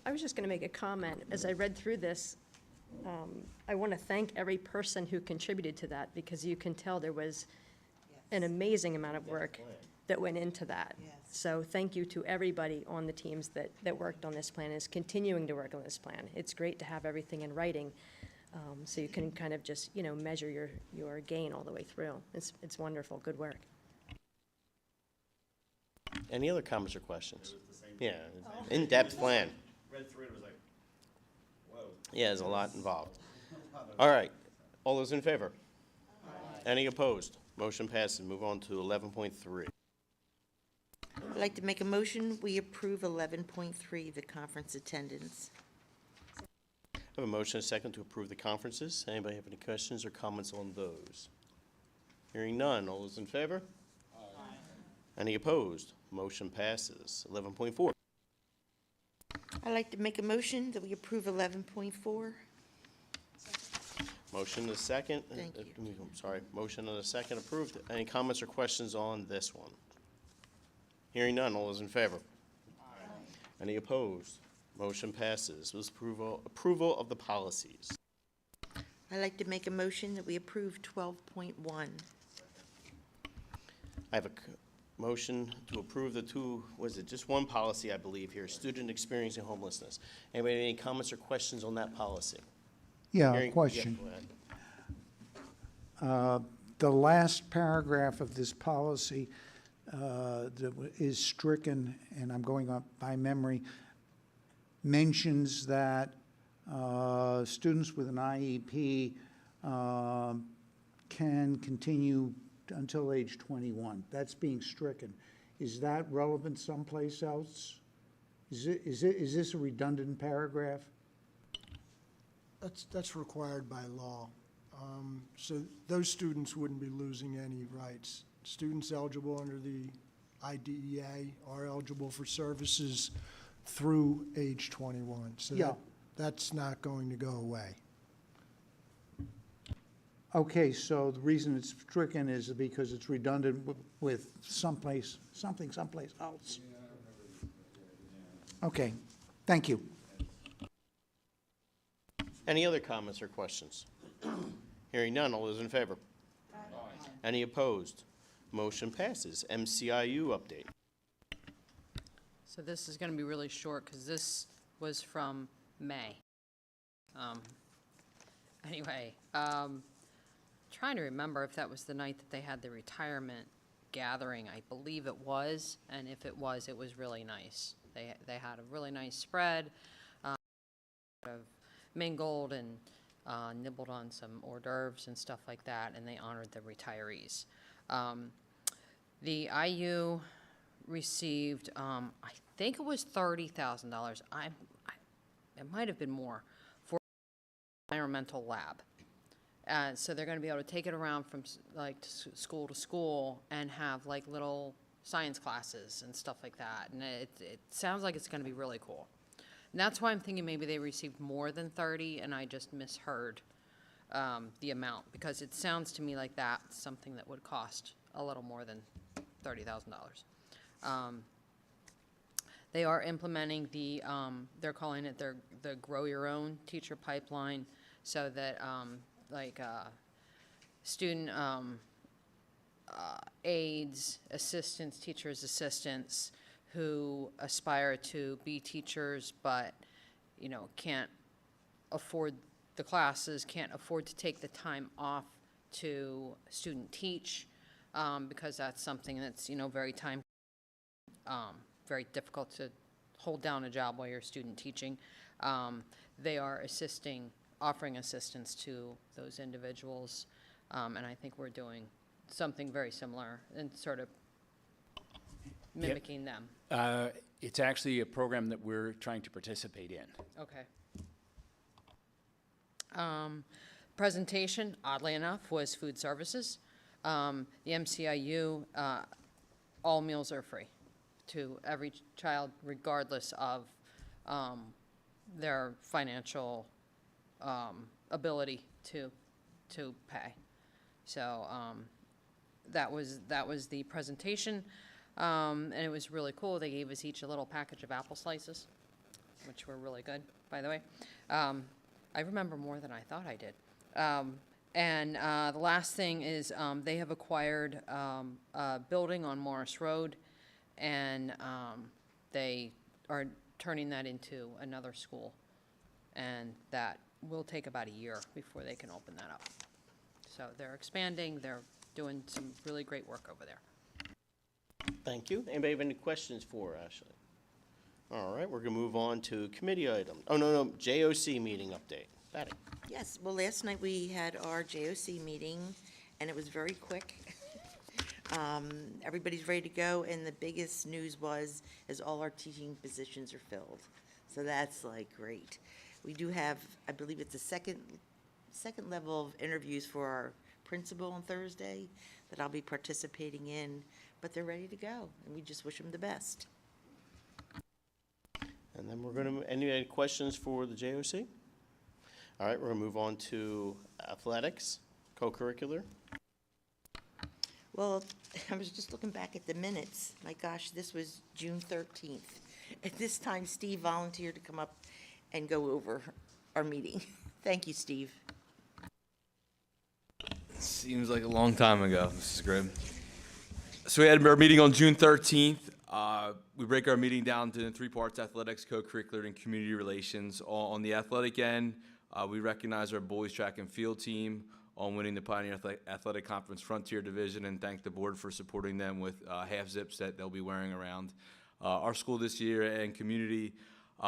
I was just going to make a comment. As I read through this, I want to thank every person who contributed to that, because you can tell there was an amazing amount of work that went into that. Yes. So thank you to everybody on the teams that worked on this plan and is continuing to work on this plan. It's great to have everything in writing, so you can kind of just, measure your gain all the way through. It's wonderful. Good work. Any other comments or questions? Yeah, in-depth plan. Read through it, was like, whoa. Yeah, there's a lot involved. All right, all those in favor? Any opposed? Motion passes. Move on to 11.3. I'd like to make a motion, we approve 11.3, the conference attendance. I have a motion and a second to approve the conferences. Anybody have any questions or comments on those? Hearing none. All those in favor? Aye. Any opposed? Motion passes. 11.4. I'd like to make a motion that we approve 11.4. I Motion and a second. Thank you. I'm sorry, motion and a second approved. Any comments or questions on this one? Hearing none, all those in favor? Any opposed? Motion passes. With approval of the policies. I'd like to make a motion that we approve 12.1. I have a motion to approve the two, was it just one policy, I believe here, student experiencing homelessness. Anybody have any comments or questions on that policy? Yeah, a Hearing- question. yeah, go ahead. The last paragraph of this policy is stricken, and I'm going up by memory, mentions that students with an IEP can continue until age 21. That's being stricken. Is that relevant someplace else? Is this a redundant paragraph? That's required by law. So those students wouldn't be losing any rights. Students eligible under the IDEA are eligible for services through age 21. So Yeah. that's not going to go away. Okay, so the reason it's stricken is because it's redundant with someplace else. Okay, thank you. Any other comments or questions? Hearing none, all those in favor? Any opposed? Motion passes. MCIU update. So this is going to be really short because this was from May. Anyway, trying to remember if that was the night that they had the retirement gathering. I believe it was, and if it was really nice. They had a really nice spread, of mingled and nibbled on some hors d'oeuvres and stuff like that, and they honored the retirees. The IU received, I think it was $30,000. It might have been more for environmental lab. So they're going to be able to take it around from school to school and have like little science classes and stuff like that. And it sounds like it's going to be really cool. And that's why I'm thinking maybe they received more than 30 and I just misheard the amount, because it sounds to me like that's something that would cost a little more than $30,000. They are implementing they're calling it the Grow Your Own teacher pipeline, so that student aides, assistants, teachers' assistants who aspire to be teachers but, can't afford the classes, can't afford to take the time off to student teach, because that's something that's, very difficult to hold down a job while you're student teaching. They are offering assistance to those individuals, and I think we're doing something very similar and sort of mimicking them. It's actually a program that we're trying to participate in. Okay. Presentation, oddly enough, was food services. The MCIU, all meals are free to every child, regardless of their financial ability to pay. So that was the presentation, and it was really cool. They gave us each a little package of apple slices, which were really good, by the way. I remember more than I thought I did. And the last thing is they have acquired a building on Morris Road, and they are turning that into another school. And that will take about a year before they can open that up. So they're expanding. They're doing some really great work over there. Thank you. Anybody have any questions for Ashley? All right, we're going to move on to committee items. Oh, no, JOC meeting update. Patty. Yes, well, last night we had our JOC meeting, and it was very quick. Everybody's ready to go, and the biggest news is all our teaching positions are filled. So that's great. We do have, I believe it's the second level of interviews for our principal on Thursday that I'll be participating in, but they're ready to go, and we just wish them the best. And then we're going to, any questions for the JOC? All right, we're gonna move on to athletics, co-curricular. Well, I was just looking back at the minutes. My gosh, this was June 13th. At this time, Steve volunteered to come up and go over our meeting. Thank you, Steve. Seems like a long time ago, Mrs. Grimm. So we had our meeting on June 13th. We break our meeting down to 3 parts: athletics, co-curricular, and community relations. On the athletic end, we recognize our boys track and field team on winning the Pioneer Athletic Conference Frontier Division, and thank the board for supporting them with half zips that they'll be wearing around our school this year and community.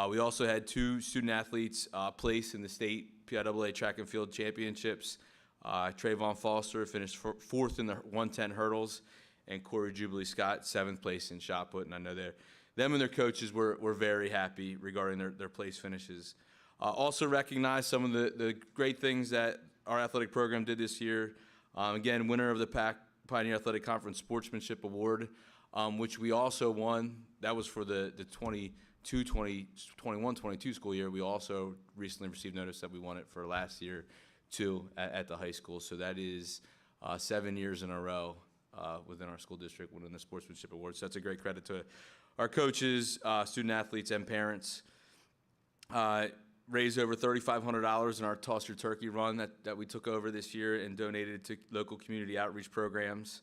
We also had 2 student athletes place in the state PIAA track and field championships. Trayvon Foster finished 4th in the 110 hurdles, and Corey Jubilee Scott 7th place in shot put. And I know them and their coaches were very happy regarding their place finishes. Also recognize some of the great things that our athletic program did this year. Again, winner of the Pioneer Athletic Conference Sportsmanship Award, which we also won. That was for the 21-22 school year. We also recently received notice that we won it for last year too at the high school. So that is 7 years in a row within our school district winning the Sportsmanship Award. So that's a great credit to our coaches, student athletes, and parents. Raised over $3,500 in our Toss Your Turkey run that we took over this year and donated to local community outreach programs.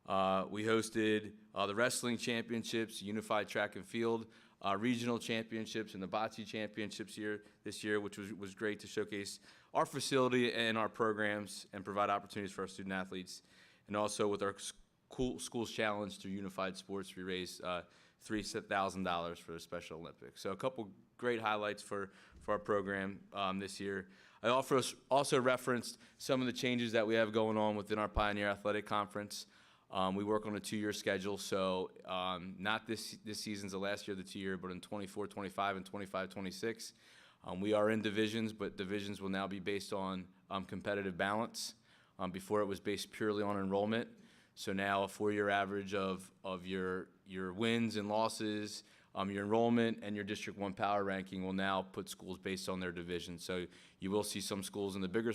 We hosted the wrestling championships, unified track and field, regional championships, and the bocce championships this year, which was great to showcase our facility and our programs and provide opportunities for our student athletes. And also with our Schools Challenge through Unified Sports, we raised $3,000 for the Special Olympics. So a couple great highlights for our program this year. I also referenced some of the changes that we have going on within our Pioneer Athletic Conference. We work on a 2-year schedule, so not this season's the last year of the 2-year, but in 24-25 and 25-26. We are in divisions, but divisions will now be based on competitive balance. Before it was based purely on enrollment. So now a 4-year average of your wins and losses, your enrollment, and your District 1 power ranking will now put schools based on their division. So you will see some schools in the bigger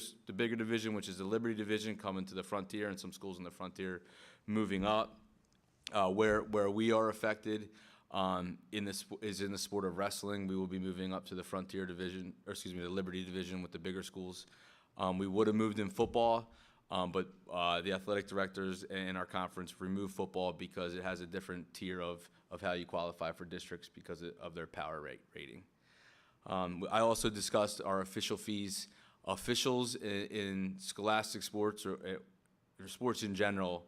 division, which is the Liberty Division, coming to the Frontier, and some schools in the Frontier moving up. Where we are affected is in the sport of wrestling. We will be moving up to the Frontier Division, or excuse me, the Liberty Division with the bigger schools. We would have moved in football. But the athletic directors in our conference removed football because it has a different tier of how you qualify for districts because of their power rating. I also discussed our official fees. Officials in scholastic sports or sports in general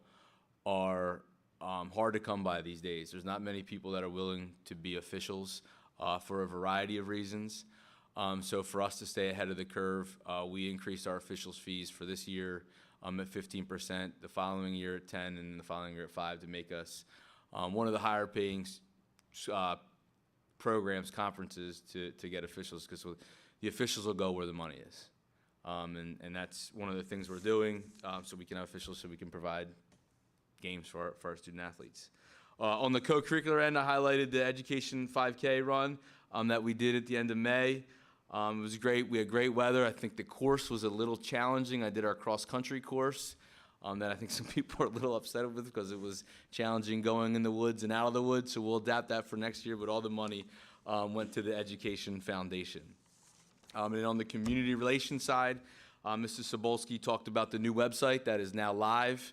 are hard to come by these days. There's not many people that are willing to be officials for a variety of reasons. So for us to stay ahead of the curve, we increased our officials fees for this year at 15%, the following year at 10%, and the following year at 5% to make us one of the higher paying programs, conferences to get officials, because the officials will go where the money is. And that's one of the things we're doing, so we can have officials, so we can provide games for our student athletes. On the co-curricular end, I highlighted the Education 5K run that we did at the end of May. It was great. We had great weather. I think the course was a little challenging. I did our cross-country course that I think some people are a little upset with because it was challenging going in the woods and out of the woods, so we'll adapt that for next year, but all the money went to the Education Foundation. And on the community relations side, Mrs. Sobolski talked about the new website that is now live.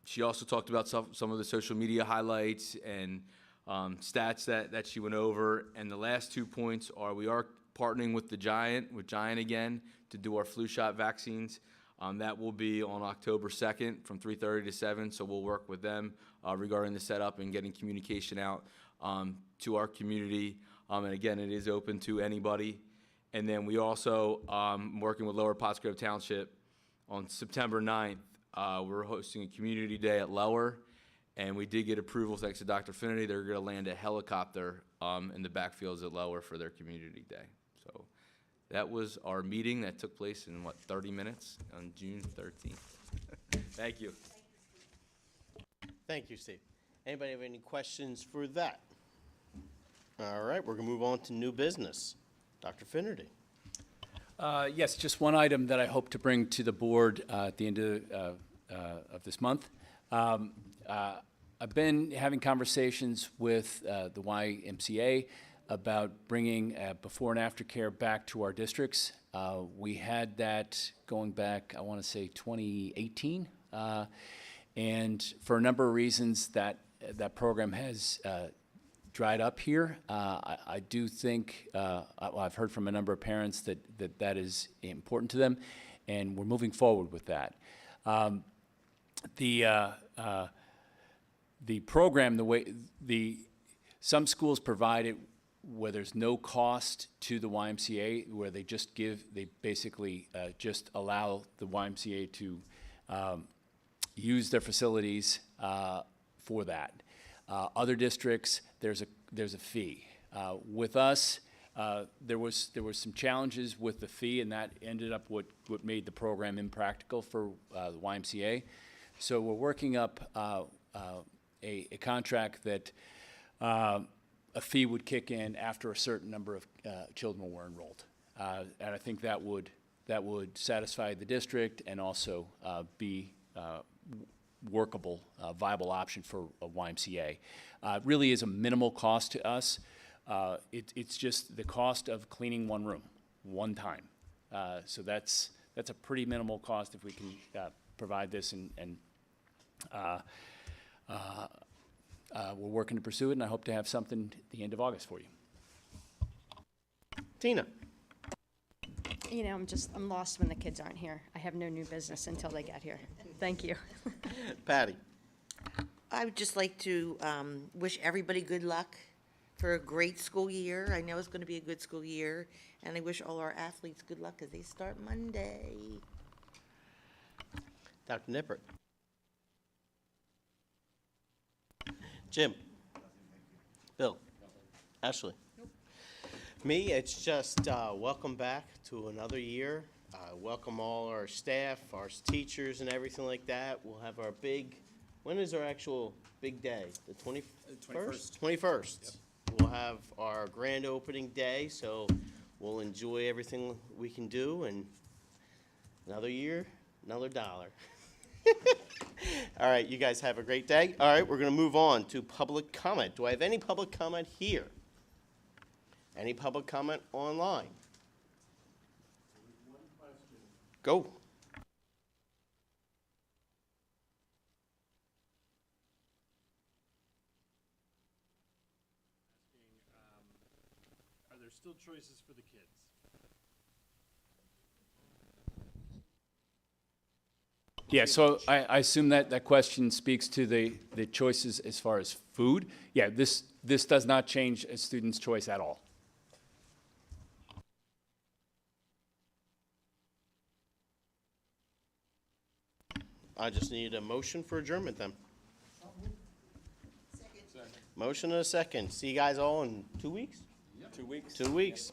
She also talked about some of the social media highlights and stats that she went over. And the last 2 points are we are partnering with Giant again, to do our flu shot vaccines. That will be on October 2nd from 3:30 to 7, so we'll work with them regarding the setup and getting communication out to our community. And again, it is open to anybody. And then we also, working with Lower Pottsgrove Township, on September 9th, we're hosting a community day at Lower. And we did get approval, thanks to Dr. Finity. They're going to land a helicopter in the backfields at Lower for their community day. So that was our meeting that took place in, 30 minutes on June 13th. Thank you. Thank you, Steve. Anybody have any questions for that? All right, we're going to move on to new business. Dr. Finnerty. Yes, just one item that I hope to bring to the board at the end of this month. I've been having conversations with the YMCA about bringing before and after care back to our districts. We had that going back, I want to say 2018, and for a number of reasons that program has dried up here. I do think, I've heard from a number of parents that is important to them, and we're moving forward with that. The program, some schools provide it where there's no cost to the YMCA, where they basically just allow the YMCA to use their facilities for that. Other districts, there's a fee. With us, there was some challenges with the fee, and that ended up what made the program impractical for the YMCA. So we're working up a contract that a fee would kick in after a certain number of children were enrolled, and I think that would satisfy the district and also be workable, viable option for a YMCA. It really is a minimal cost to us. It's just the cost of cleaning one room, one time. So that's a pretty minimal cost if we can provide this, and we're working to pursue it, and I hope to have something at the end of August for you. Tina? You know, I'm lost when the kids aren't here. I have no new business until they get here. Thank you. Patty? I would just like to wish everybody good luck for a great school year. I know it's going to be a good school year, and I wish all our athletes good luck as they start Monday. Dr. Nippert? Jim? Bill? Ashley? Me, it's just welcome back to another year. Welcome all our staff, our teachers, and everything like that. We'll have our when is our actual big day? The 21st? 21st. Yep. We'll have our grand opening day, so we'll enjoy everything we can do, and another year, another dollar. All right, you guys have a great day. All right, we're going to move on to public comment. Do I have any public comment here? Any public comment online? Go. Are there still choices for the kids? Yeah, so I assume that question speaks to the choices as far as food. Yeah, this does not change a student's choice at all. I just need a motion for adjournment then. Second. Motion and a second. See you guys all in 2 weeks? Yep. 2 weeks. 2 weeks.